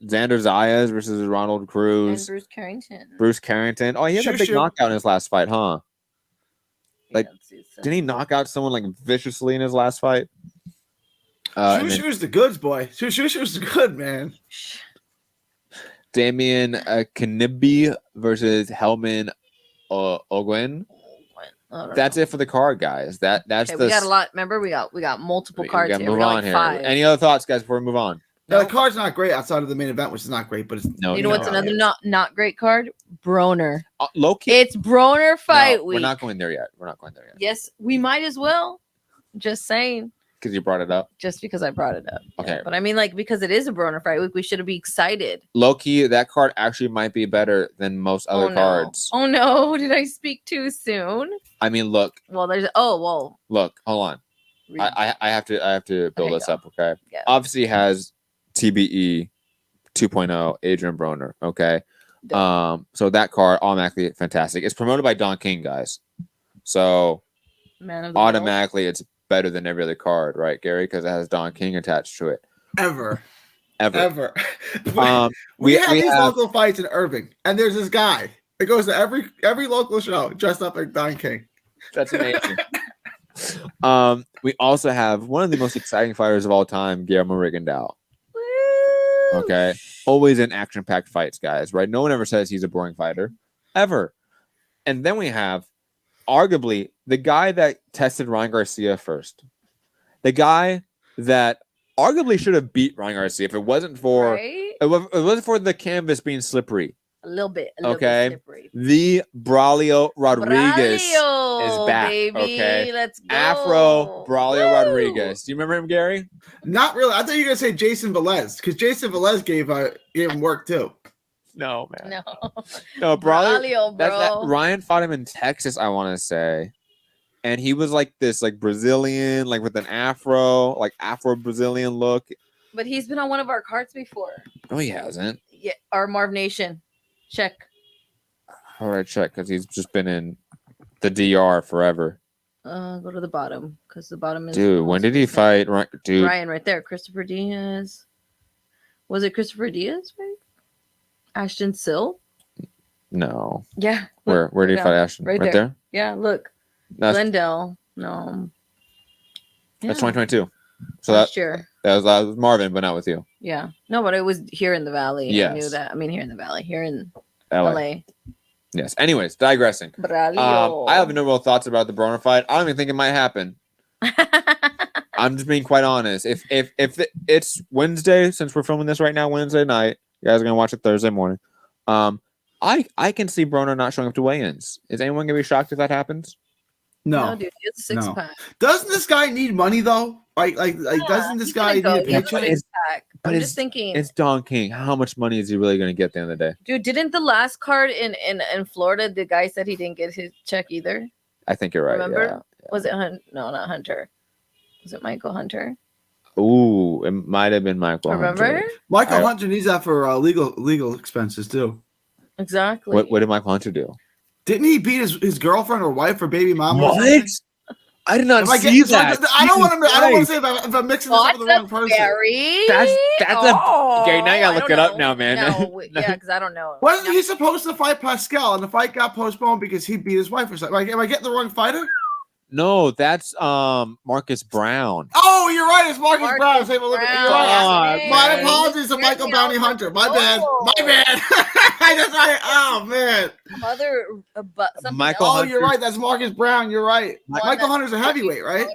Xander Zayas versus Ronald Cruz. And Bruce Carrington. Oh, he had a big knockout in his last fight, huh? Like, didn't he knock out someone like viciously in his last fight? Shushu's the goods, boy. Shushu's the good, man. Damian Kanibi versus Helman Ogwen. That's it for the card, guys. That's we got a lot. Remember, we got multiple cards. Move on here. 5. Any other thoughts, guys, before we move on? Now, the Nope. card's not great outside of the main event, which is not great, but it's No, You know what's no. another not great card? Broner. Low key. It's Broner fight We're week. not going there yet. We're not going there yet. Yes, we might as well. Just saying. Because you brought it up. Just because I brought it up. Okay. Yeah, but I mean, like, because it is a Broner fight week, we should be excited. Low key, that card actually might be better than most other no. cards. Oh no! Did I speak too soon? I mean, look, Well, there's. Hold on. I have to build Okay, this go. up, okay? Yeah. Obviously it has TBE 2.0 Adrian Broner, okay? So that card automatically fantastic. It's promoted by Don King, guys. So Man of the world. automatically it's better than every other card, right, Gary? Because it has Don King attached to it. ever. We have these have local fights in Irving, and there's this guy that goes to every local show dressed up like Don King. that's amazing. We also have one of the most exciting fighters of all time, Guillermo Rigondeaux. Woo! Okay, always in action-packed fights, guys. Right? No one ever says he's a boring fighter, ever. And then we have, arguably, the guy that tested Ryan Garcia first, the guy that arguably should have beat Ryan Garcia if it wasn't for Right? it wasn't for the canvas being slippery. A little bit. A little Okay. bit slippery. The Braulio Rodriguez Braulio, is back. baby. Okay, Let's go. Afro Braulio Woo! Rodriguez. Do you remember him, Gary? Not really. I thought you were gonna say Jason Velez, because Jason Velez gave him work too. No, man. No. Braulio. Braulio, bro. Ryan fought him in Texas, I want to say, and he was like this, like Brazilian, like with an afro, like Afro Brazilian look. But he's been on one of our cards before. No, he hasn't. Yeah, our Marv Nation. Check. All right, check, because he's just been in the DR forever. Go to the bottom, because the bottom is. Dude, when did he fight? Dude, Ryan, right there. Christopher Diaz. Was it Christopher Diaz? Right. Ashton Sill. no. Yeah. Where did he down. fight Ashton? Right Right there. Yeah. Look. That's Glendale. No. Yeah. 2022. So Last year. that was Marvin, but not with you. Yeah. No, but it was here in the valley. I Yes. knew that. I mean, here in the valley. Here in LA. LA. Yes. Anyways, digressing. Braulio. I have no real thoughts about the Broner fight. I don't even think it might happen. I'm just being quite honest. If it's Wednesday, since we're filming this right now, Wednesday night, you guys are gonna watch it Thursday morning. I can see Broner not showing up to weigh-ins. Is anyone gonna be shocked if that happens? No. Dude, he has a six No. pack. Doesn't this guy need money though? Like doesn't this guy need a paycheck? Six pack. but I'm it's- just thinking, It's Don King. How much money is he really gonna get at the end of the day? dude, didn't the last card in Florida, the guy said he didn't get his check either? I think you're right. Remember? Was it No, not Hunter. Was it Michael Hunter? Yeah. Ooh, it might have been Michael. Remember? Hunter. Michael I- Hunter needs that for legal expenses too. Exactly. What did Michael Hunter do? Didn't he beat his girlfriend or wife or baby mama? or What? something? I did not Am I see getting- that. I don't want to. I don't want to Jesus say if I'm mixing this up with the wrong person. Gary. That's okay, now you gotta I look don't it up know. now, man. No, yeah, because I don't know. Wasn't he supposed to fight Pascal and the fight got postponed because he beat his wife or something? Like, am I getting the wrong fighter? No, that's Marcus Brown. Oh, you're right. It's Marcus Marcus Brown. Save a look. You're Brown. right. Oh, My man. apologies to You're Michael the Bounty alpha. Hunter. My bad. Oh. My bad. Oh man. Some other, but something Michael else. Oh, you're right. That's Marcus Brown. You're right. One Michael that- Hunter's a heavyweight, right?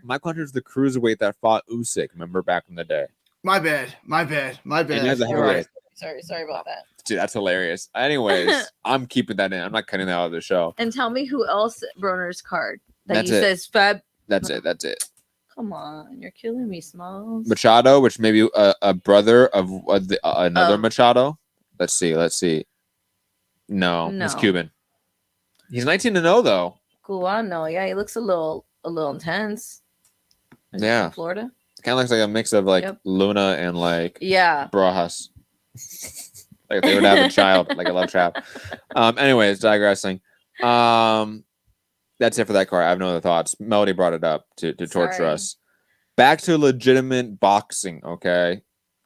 Michael Hunter's the cruiserweight that fought Usyk. Remember back in the day? My bad. My bad. My bad. And as a You're right. heavyweight. Sorry about that. Dude, that's hilarious. Anyways, I'm keeping that in. I'm not cutting that out of the show. And tell me who else Broner's card that That's you it. says Fab. That's it. That's it. Come on, you're killing me, Smalls. Machado, which may be a brother of another Oh. Machado. Let's see. No, he's No. Cuban. He's 19-0 though. Cubano, yeah, he looks a little intense. Is he Yeah. from Florida. Kind of looks like a mix of like Yep. Luna and like Yeah. Barajas. Like if they would have a child, like a love trap. Anyways, digressing. That's it for that card. I have no other thoughts. Melody brought it up to torture Sorry. us. Back to legitimate boxing, okay?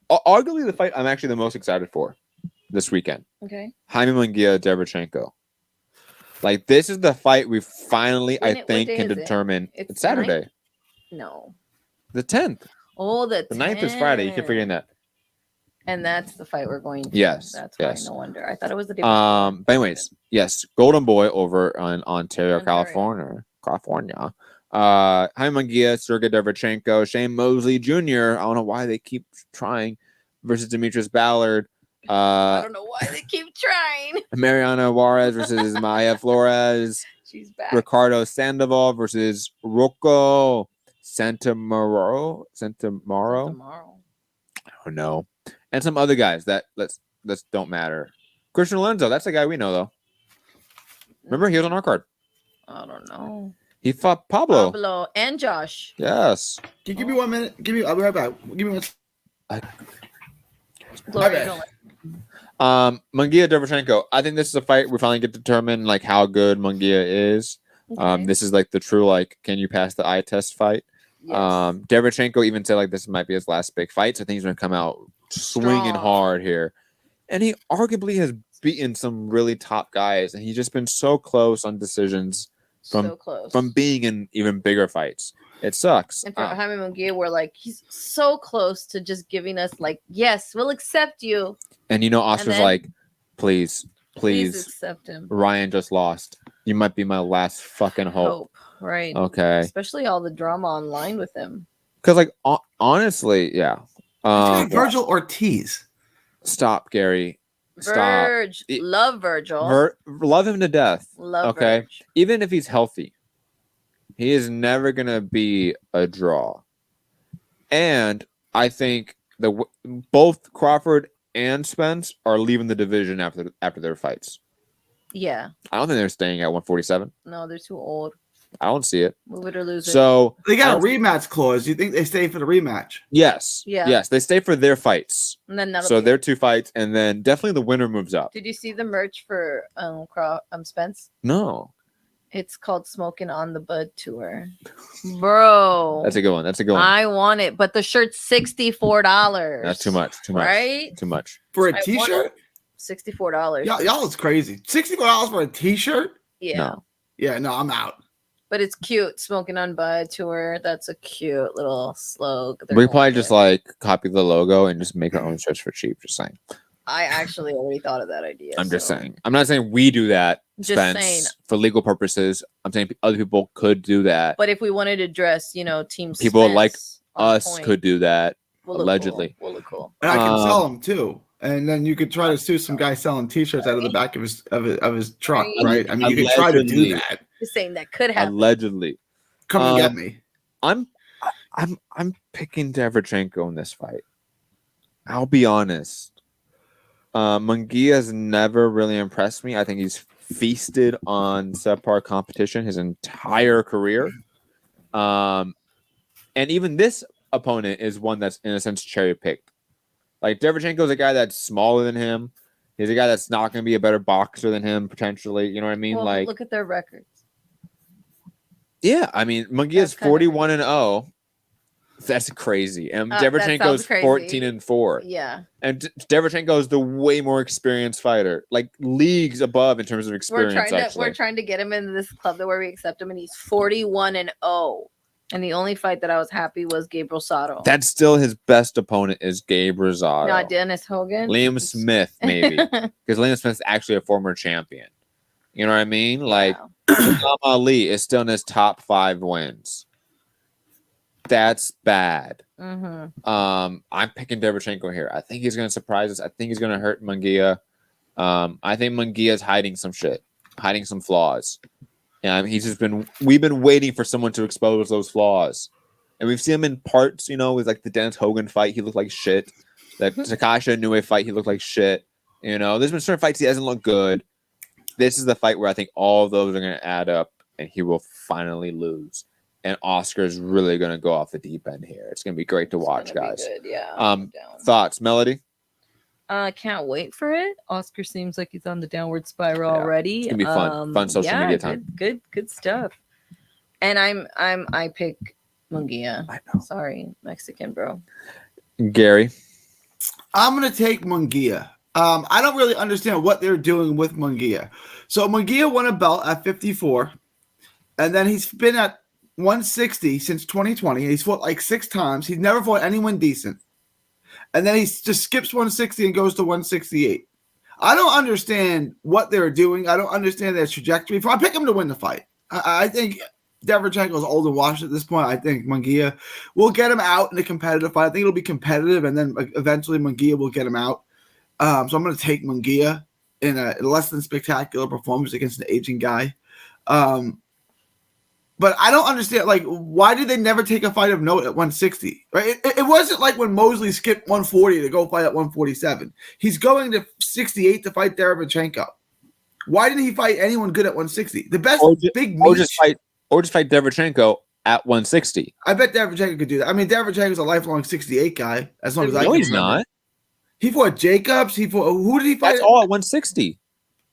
Arguably the fight I'm actually the most excited for this weekend. Okay. Jaime Munguia, Derevchenko. Like this is the fight we finally, I What think, day can is it? determine. It's It's Saturday, No. the 10th. Oh, the 9th is Friday. You keep forgetting that. And that's the fight we're going to. Yes, That's why. yes. No wonder. I thought it was the day. But anyways, yes, Golden Boy over in Ontario, Ontario. California. Jaime Munguia, Sergey Derevchenko, Shane Mosley Jr. I don't know why they keep trying. versus Demetrius Ballard. I don't know why they keep trying. Mariana Juarez versus Maya Flores. She's back. Ricardo Sandoval versus Rocco Santamaro. Tomorrow. I don't know. And some other guys that let's don't matter. Christian Lorenzo, that's the guy we know though. Remember, he was on our card. I don't know. He fought Pablo. Pablo and Josh. Yes. Can you give me 1 minute? I'll be right back. Give me one. Gloria, Munguia Derevchenko. I think this is a fight we finally get to determine like how good Munguia is. okay. This is like the true like can you pass the eye test fight. Yes. Derevchenko even said like this might be his last big fight, so I think he's gonna come out swinging Strong. hard here. And he arguably has beaten some really top guys, and he's just been so close on decisions so close. from being in even bigger fights. It sucks. And for Jaime Munguia, we're like, he's so close to just giving us like, yes, we'll accept you. And you know, Oscar's then- like, please, Accept him. Ryan just lost. You might be my last fucking hope. Right. Okay. Especially all the drama online with him. Because like honestly, yeah. Virgil Ortiz. Stop, Gary. Stop. Verge. Love Virgil. Love him to death. Love okay. Verge. Even if he's healthy, he is never gonna be a draw. And I think both Crawford and Spence are leaving the division after their fights. Yeah. I don't think they're staying at 147. No, they're too old. I don't see it. Move it or lose it. So They got a rematch clause. You think they stay for the rematch? yes, Yeah. yes, they stay for their fights. And then So their 2 fights, and then definitely the winner moves up. Did you see the merch for Spence? No, It's called Smoking on the Bud Tour. Bro. that's a good one. That's a good one. I want it, but the shirt's $64. That's too much. Too much. Right? Too much. For I a want t-shirt? $64. Y'all is crazy. $64 for a t-shirt? Yeah. No. Yeah, no, I'm out. But it's cute. Smoking on Bud Tour. That's a cute little slogan. We probably just like copy the logo and just make our own shirts for cheap. Just saying. I actually already thought of that idea. I'm just so- saying. I'm not saying we do that, Just Spence, saying. for legal purposes. I'm saying other people could do that. But if we wanted to dress, Team People Spence like on Us point, could do that. we'll look allegedly. Cool. We'll look cool. And I can Um, sell them too. And then you could try to sue some guy selling t-shirts out of the back of his truck, Right. right? I mean, you could try to do Allegedly. that. Just saying that could happen. Allegedly. Come and get me. I'm picking Derevchenko in this fight. I'll be honest. Munguia's never really impressed me. I think he's feasted on subpar competition his entire career. And even this opponent is one that's in a sense cherry picked. Like Derevchenko's a guy that's smaller than him. He's a guy that's not going to be a better boxer than him potentially. You know what I mean? Well, like, look at their records. yeah, I mean, Munguia's That's kind of 41-0. That's crazy. And That sounds Derevchenko's crazy. 14-4. Yeah. And Derevchenko is the way more experienced fighter, like leagues above in terms of experience. We're trying to get him in this club where we accept him, and he's 41-0. And the only fight that I was happy was Gabe Rosado. That's still his best opponent is Gabe Rosado. Not Dennis Hogan. Liam Smith, maybe. Because Liam Smith's actually a former champion. You know what I mean? Like, Wow. Muhammad Ali is still in his top 5 wins. That's bad. Mm-hmm. I'm picking Derevchenko here. I think he's going to surprise us. I think he's going to hurt Munguia. I think Munguia's hiding some shit, hiding some flaws. And we've been waiting for someone to expose those flaws. And we've seen him in parts, with like the Dennis Hogan fight, he looked like shit. That Takashi Inoue fight, he looked like shit. There's been certain fights he hasn't looked good. This is the fight where I think all of those are going to add up and he will finally lose. And Oscar's really going to go off the deep end here. It's going to be great to watch, guys. Good, yeah. Thoughts, Melody? Can't wait for it. Oscar seems like he's on the downward spiral already. It's gonna be fun. Fun social media time. Good stuff. And I pick Munguia. I know. Sorry, Mexican bro. Gary. I'm going to take Munguia. I don't really understand what they're doing with Munguia. So Munguia won a belt at 54, and then he's been at 160 since 2020. He's fought like 6 times. He's never fought anyone decent. And then he just skips 160 and goes to 168. I don't understand what they're doing. I don't understand their trajectory. I pick him to win the fight. I think Derevchenko's old and washed at this point. I think Munguia will get him out in a competitive fight. I think it'll be competitive, and then eventually Munguia will get him out. So I'm going to take Munguia in a less than spectacular performance against an aging guy. But I don't understand, like, why did they never take a fight of note at 160? Right? It wasn't like when Mosley skipped 140 to go fight at 147. He's going to 68 to fight Derevchenko. Why didn't he fight anyone good at 160? The best big meat. Or just fight Derevchenko at 160. I bet Derevchenko could do that. I mean, Derevchenko's a lifelong 68 guy, as long as I can he's remember. not. He fought Jacobs. Who did he fight? That's all at 160.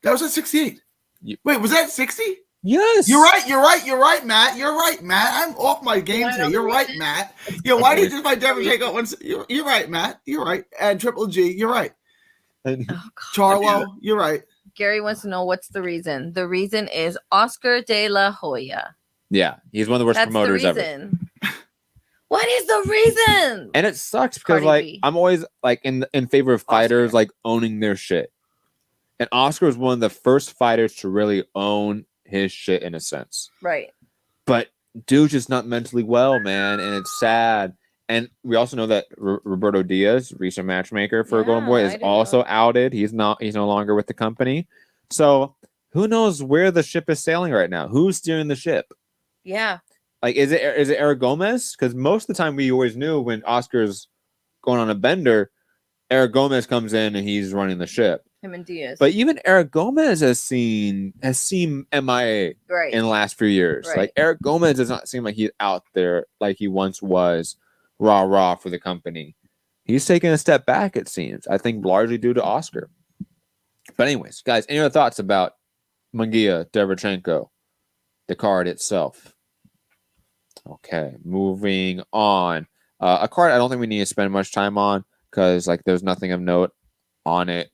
That was at 68. Wait, was that 60? Yes. You're right, Matt. You're right, Matt. I'm off my game today. You're right, Matt. Yo, why did you just fight Derevchenko at 160? You're right, Matt. You're right. And Triple G, you're right. Charlo, you're right. Gary wants to know what's the reason. The reason is Oscar de la Hoya. Yeah, he's one of the worst promoters ever. What is the reason? And it sucks because I'm always like in favor of fighters like owning their shit. And Oscar was one of the first fighters to really own his shit in a sense. Right. But dude's just not mentally well, man, and it's sad. And we also know that Roberto Diaz, recent matchmaker for Golden Boy, is also outed. He's no longer with the company. So who knows where the ship is sailing right now? Who's steering the ship? Yeah. Like, is it Eric Gomez? Because most of the time we always knew when Oscar's going on a bender, Eric Gomez comes in and he's running the ship. Him and Diaz. But even Eric Gomez has seen MIA in the last few years. Right. Like, Eric Gomez does not seem like he's out there like he once was, rah for the company. He's taking a step back, it seems. I think largely due to Oscar. But anyways, guys, any other thoughts about Munguia, Derevchenko, the card itself? Okay, moving on. A card I don't think we need to spend much time on because like there's nothing of note on it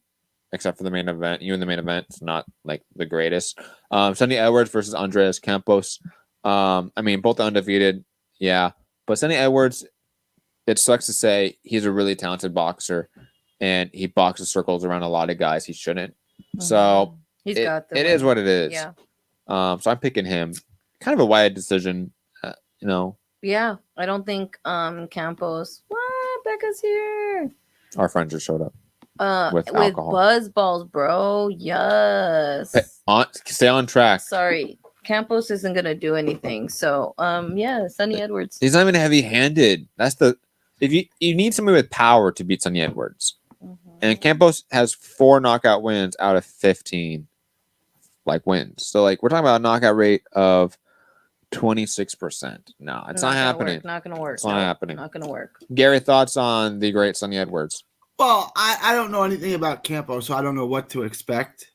except for the main event. Even the main event, it's not like the greatest. Sonny Edwards versus Andreas Campos. I mean, both undefeated, yeah. But Sonny Edwards, it sucks to say, he's a really talented boxer, and he boxes circles around a lot of guys he shouldn't. Mm-hmm. So it is what it is. Yeah. So I'm picking him. Kind of a wide decision, you know. Yeah, I don't think Campos. What? Becca's here. Our friend just showed up. With buzz balls, bro. Yes. Stay on track. Sorry. Campos isn't gonna do anything. So yeah, Sonny Edwards. He's not even heavy-handed. That's the if you need somebody with power to beat Sonny Edwards. Mm-hmm. And Campos has 4 knockout wins out of 15 wins. So we're talking about a knockout rate of 26%. No, it's not happening. Not gonna work. It's not happening. Not gonna work. Gary, thoughts on the great Sonny Edwards? Well, I don't know anything about Campos, so I don't know what to expect.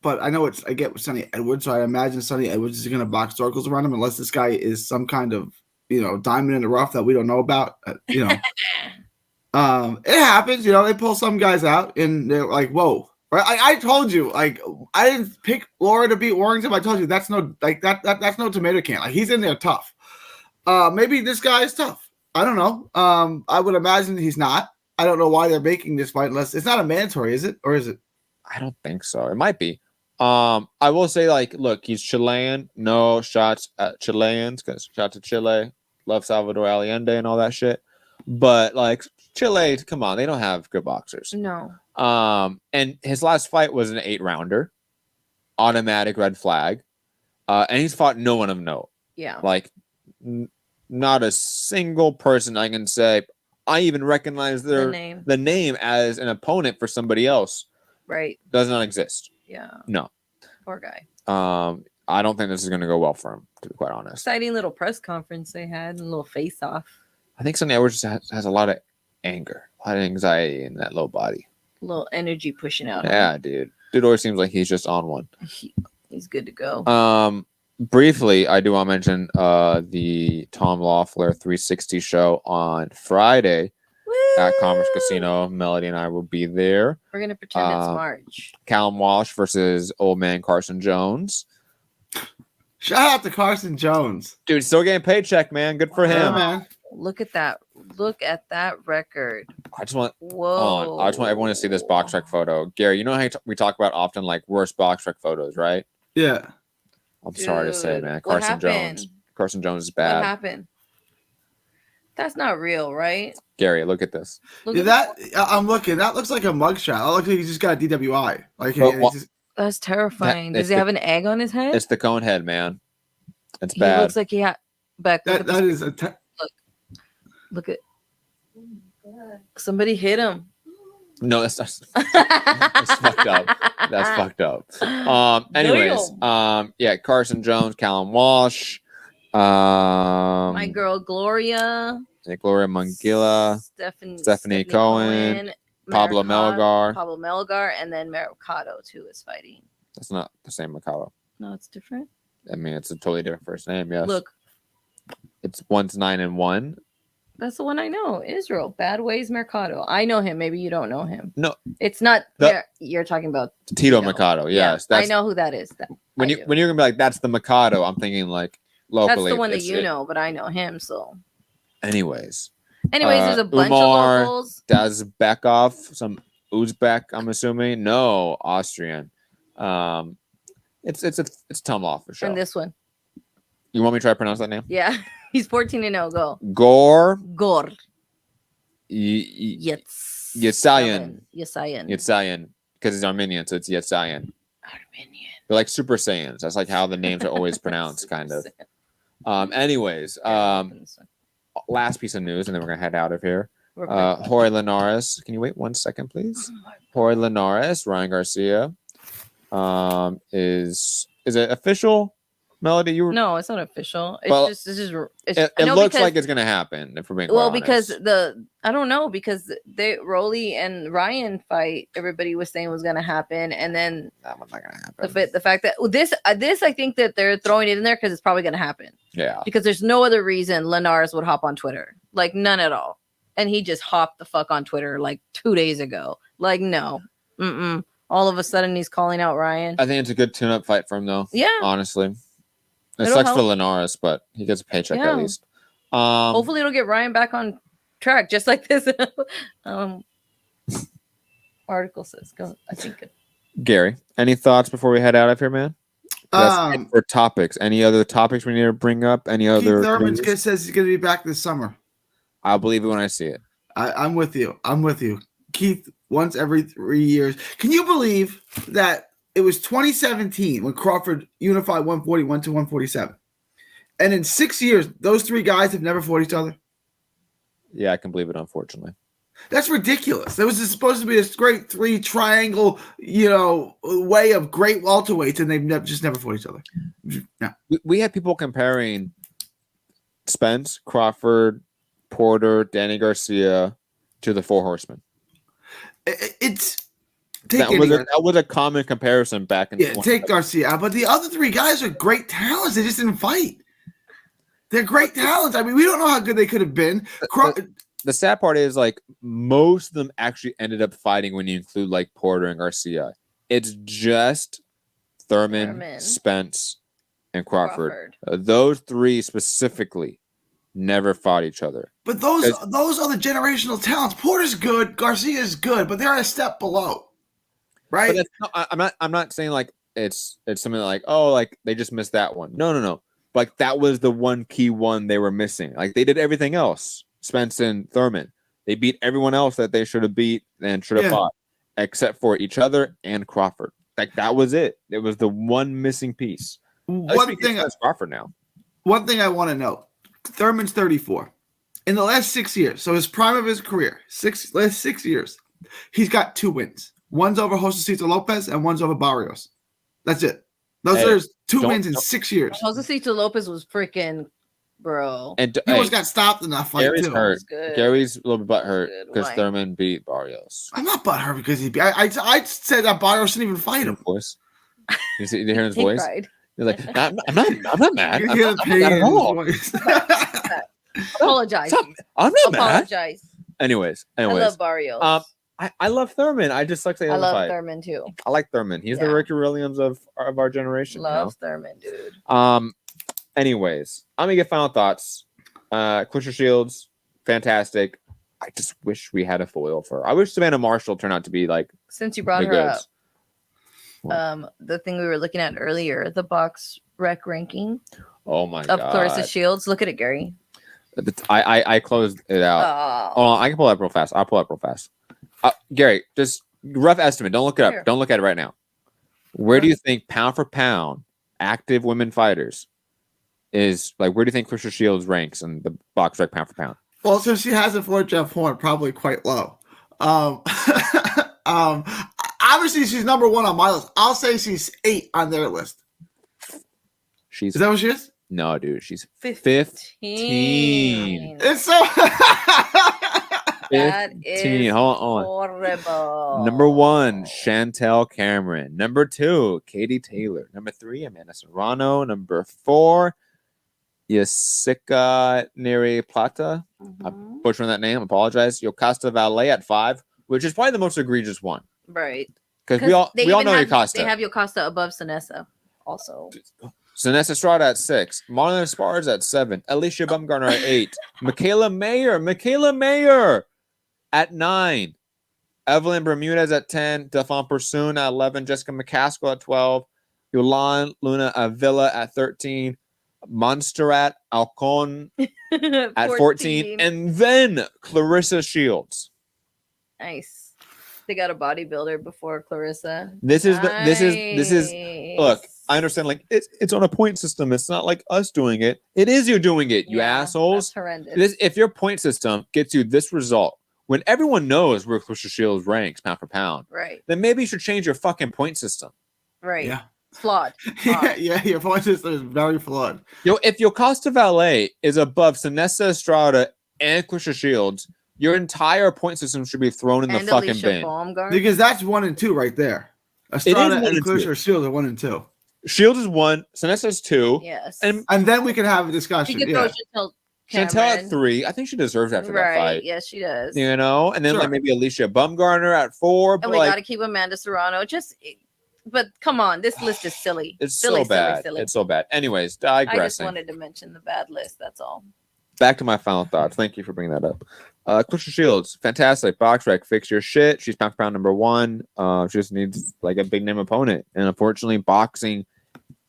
But I know I get with Sonny Edwards, so I imagine Sonny Edwards is going to box circles around him unless this guy is some kind of, diamond in the rough that we don't know about. It happens, they pull some guys out and they're like, whoa. Right? I told you, I didn't pick Laura to beat Warrington. I told you that's no that's no tomato can. He's in there tough. Maybe this guy is tough. I don't know. I would imagine he's not. I don't know why they're making this fight unless it's not a mandatory, is it? Or is it? I don't think so. It might be. I will say, look, he's Chilean. No shots at Chileans, because shout to Chile. Love Salvador Allende and all that shit. But, Chile, come on. They don't have good boxers. No. And his last fight was an 8-rounder. Automatic red flag. And he's fought no one of note. Yeah. Not a single person I can say, I even recognize the name as an opponent for somebody else. Right. Does not exist. Yeah. No. Poor guy. I don't think this is going to go well for him, to be quite honest. Exciting little press conference they had, a little face-off. I think Sonny Edwards has a lot of anger, a lot of anxiety in that low body. A little energy pushing out. Yeah, dude. Dude always seems like he's just on one. He's good to go. Briefly, I do want to mention the Tom Loeffler 360 show on Friday. At Commerce Casino. Melody and I will be there. We're going to pretend it's March. Callum Walsh versus old man Carson Jones. Shout out to Carson Jones. Dude, still getting paycheck, man. Good for him. Man. Look at that. Look at that record. I just want everyone to see this box rec photo. Gary, you know how we talk about often worst box rec photos, right? Yeah. I'm sorry to say, man. Carson Jones. Carson Jones is What bad. happened? That's not real, right? Gary, look at this. Look Yeah, at I'm looking. That looks like a mugshot. That looks like he just got a DWI. Like, But and what- he's just, that's terrifying. That- Does he have an egg on his head? It's the cone head, man. It's He bad. looks like he had. Beck, look that at is look at. Somebody hit him. No, that's fucked up. That's fucked up. Anyways, yeah, Carson Jones, Callum Walsh, My girl Gloria, Gloria Mungilla, Stephanie Cohen, Pablo Melgar. Pablo Melgar, and then Mercado too is fighting. That's not the same Mercado. No, it's different. I mean, it's a totally different first name. Yes. Look, It's one's 9-1. that's the one I know. Israel, Bad Ways Mercado. I know him. Maybe you don't know him. No, It's not. The- You're talking about Tito Mercado. Yes, I that's know who that is. when I you do. when you're gonna be like that's the Mercado. I'm thinking like locally. That's the one that it's you it. know, but I know him. So, Anyways, there's a bunch Umar, of locals. Dazbekov, some Uzbek. I'm assuming no Austrian. It's Tomlov for sure. And this one, You want me to try to pronounce that name? yeah, he's 14-0. Go Gor Gor Yetsayan. Yetsayan. Yetsayan, because he's Armenian, so it's Yetsayan. Armenian. They're like Super Saiyans. That's like how the names are always pronounced, kind of. Anyways, last piece of news, and then we're gonna head out of here. Jorge Linares. Can you wait 1 second, please? Jorge Linares, Ryan Garcia. Is it official? Melody, you were. No, it's not official. It's Well, just it's It I know looks because- like it's gonna happen. If we're being well quite because honest. I don't know because they Rolly and Ryan fight. Everybody was saying was gonna happen, and then that one's not gonna happen. the fact that this I think that they're throwing it in there because it's probably gonna happen. Yeah. Because there's no other reason Linares would hop on Twitter. Like none at all. And he just hopped the fuck on Twitter like 2 days ago. Like no. All of a sudden he's calling out Ryan. I think it's a good tune-up fight for him, though. Yeah. Honestly, it It'll sucks for help. Linares, but he gets a paycheck Yeah. at least. Hopefully it'll get Ryan back on track, just like this article says. Go. I think. Gary, any thoughts before we head out of here, man? That's it for topics. Any other topics we need to bring up? Any other? Keith Thurman news? says he's going to be back this summer. I'll believe it when I see it. I'm with you. I'm with you. Keith, once every 3 years. Can you believe that it was 2017 when Crawford unified 141 to 147? And in 6 years, those three guys have never fought each other? Yeah, I can believe it, unfortunately. That's ridiculous. There was supposed to be this great three triangle, way of great welterweights, and they've just never fought each other. No. We had people comparing Spence, Crawford, Porter, Danny Garcia to the Four Horsemen. That was a common comparison back in. Take Garcia out, but the other three guys are great talents. They just didn't fight. They're great talents. I mean, we don't know how good they could have been. The sad part is, like, most of them actually ended up fighting when you include, like, Porter and Garcia. It's just Thurman. Spence, and Crawford. Those three specifically never fought each other. But those are the generational talents. Porter's good. Garcia's good, but they're a step below. Right? But I'm not saying, like, it's something like, oh, like, they just missed that one. No. Like, that was the one key one they were missing. Like, they did everything else. Spence and Thurman. They beat everyone else that they should have beat and should have fought, except for each other and Crawford. Like, that was it. It was the one missing piece. One thing Crawford now. One thing I want to know. Thurman's 34. In the last 6 years, so his prime of his career, last 6 years, he's got 2 wins. One's over Josecito Lopez and one's over Barrios. That's it. Those are 2 wins in 6 years. Josecito Lopez was freaking, bro. And he almost got stopped in that fight. Gary's too. hurt. Gary's a little bit butthurt because Thurman beat Barrios. I'm not butthurt because he beat. I said that Barrios didn't even fight him. Voice. You hear his He voice? cried. He's like, I'm not mad. You I'm hear not the pain mad at in his all. voice. Apologize. I'm not mad. Apologize. Anyways, I love Barrios. I love Thurman. I just like saying I love fight. Thurman too. I like Thurman. He's the Ricky Williams of our generation. Love Thurman, dude. Anyways, I'm gonna get final thoughts. Claressa Shields, fantastic. I just wish we had a foil for her. I wish Savannah Marshall turned out to be like since you brought the her goods. up. the thing we were looking at earlier, the box rec ranking Oh my of god. Clarissa Shields. Look at it, Gary. I closed it out. Oh, Oh, I can pull it up real fast. I'll pull it up real fast. Gary, just rough estimate. Don't look it up. Here. Don't look at it right now. Where do you think pound for pound active women fighters is like? Where do you think Clarissa Shields ranks in the box rec pound for pound? Well, since she hasn't fought Jeff Horn, probably quite low. Obviously, she's number 1 on my list. I'll say she's 8 on their list. She's Is that what she is? no, dude. She's 15. It's so. That 15. is Hold on. horrible. Number 1, Chantel Cameron. Number 2, Katie Taylor. Number 3, Amanda Serrano. Number 4, Jessica Neri Plata. I'm butchering that name. Apologize. Yocasta Valle at 5, which is probably the most egregious one. Right. Because we all know have, Yocasta. They have Yocasta above Sinessa also. Sinessa Estrada at 6. Marlon Esparza at 7. Alicia Bumgarner at 8. Michaela Mayer at 9. Evelyn Bermudez at 10. Delphine Persoon at 11. Jessica McCaskill at 12. Yolan Luna Avila at 13. Montserrat Alcon at 14. And then Clarissa Shields. Nice. They got a bodybuilder before Clarissa. This is look, I understand like it's on a point system. It's not like us doing it. It is you doing it, you assholes. That's horrendous. If your point system gets you this result, when everyone knows where Clarissa Shields ranks pound for pound, right, then maybe you should change your fucking point system. Right. Yeah. It's flawed. Yeah, your point system is very flawed. If Yocasta Valle is above Sinessa Estrada and Clarissa Shields, your entire point system should be thrown in the fucking Alicia bin. Baumgart. Because that's 1 and 2 right there. Estrada one and and Clarissa two. Shields are 1 and 2. Shields is 1, Sinessa is 2, Yes. and And then we can have a we discussion. could Yeah. throw Chantel Cameron. at 3. I think she deserves after that Right. fight. Yes, she does. You know, and then Sure. like maybe Alicia Bumgarner at 4. But And we like, got to keep Amanda Serrano. But come on, this list is silly. it's silly, so bad. Silly. It's so bad. Anyways, I just digressing. wanted to mention the bad list. That's all. Back to my final thoughts. Thank you for bringing that up. Clarissa Shields, fantastic. Box rec, fix your shit. She's pound for pound number 1. She just needs like a big name opponent. And unfortunately, boxing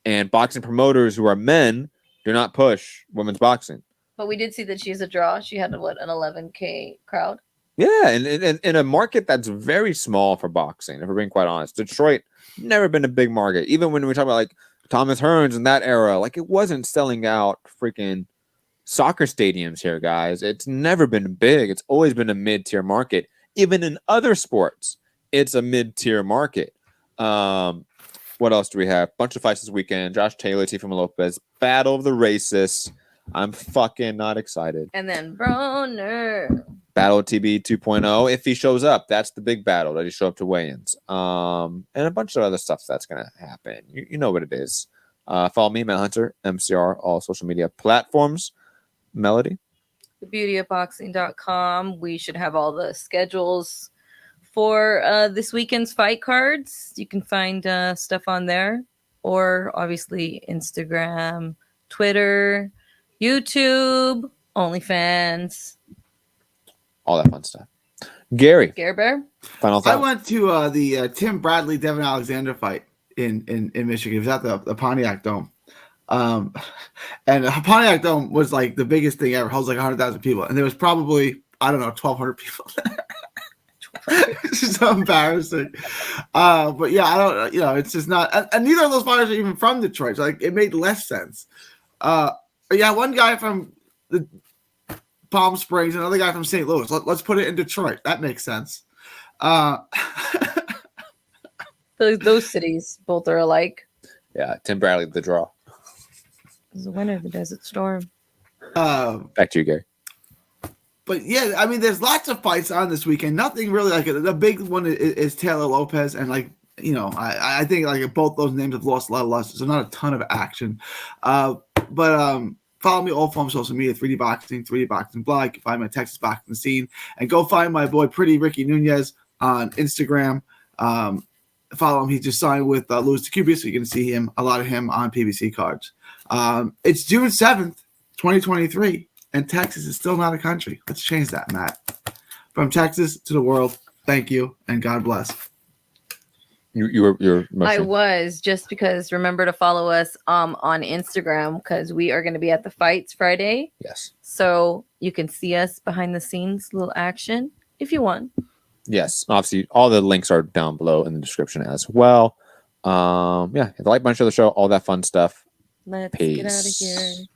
promoters who are men do not push women's boxing. But we did see that she's a draw. She had an 11K crowd. Yeah, and in a market that's very small for boxing, if we're being quite honest. Detroit, never been a big market. Even when we talk about like Thomas Hearns in that era, like it wasn't selling out freaking soccer stadiums here, guys. It's never been big. It's always been a mid-tier market. Even in other sports, it's a mid-tier market. What else do we have? Bunch of fights this weekend. Josh Taylor, Teofimo Lopez, Battle of the Racists. I'm fucking not excited. And then Broner. Battle TB 2.0. If he shows up, that's the big battle. Does he show up to weigh-ins? And a bunch of other stuff that's going to happen. You know what it is. Follow me, Matt Hunter, MCR, all social media platforms. Melody? thebeautyofboxing.com. We should have all the schedules for this weekend's fight cards. You can find stuff on there, or obviously Instagram, Twitter, YouTube, OnlyFans. All that fun stuff. Gary, Gare Bear. final I thought. went to the Tim Bradley Devin Alexander fight in Michigan. It was at the Pontiac Dome. And the Pontiac Dome was like the biggest thing ever. It holds like 100,000 people. And there was probably, I don't know, 1,200 people there. It's just so embarrassing. But yeah, I don't, it's just not. And neither of those fighters are even from Detroit. So like, it made less sense. Yeah, one guy from the Palm Springs, another guy from St. Louis. Let's put it in Detroit. That makes sense. Those cities both are alike. Yeah, Tim Bradley, the draw. Is the winner of the Desert Storm. Back to you, Gary. But yeah, I mean, there's lots of fights on this weekend. Nothing really like the big one is Taylor Lopez, and like I think like both those names have lost a lot of luster, so not a ton of action. But follow me all from social media: 3D Boxing, 3D Boxing Blog. You can find my Texas Boxing Scene, and go find my boy Pretty Ricky Nunez on Instagram. Follow him; he just signed with Louis DeCubia, so you can see a lot of him on PBC cards. It's June 7th, 2023. And Texas is still not a country. Let's change that, Matt. From Texas to the world, thank you, and God bless. You're I motioning. was, just because remember to follow us on Instagram, because we are going to be at the fights Friday. Yes. So you can see us behind the scenes, little action if you want. Yes. Obviously, all the links are down below in the description as well. Yeah, hit the like button, share the show, all that fun stuff. Let's get out of Peace. here.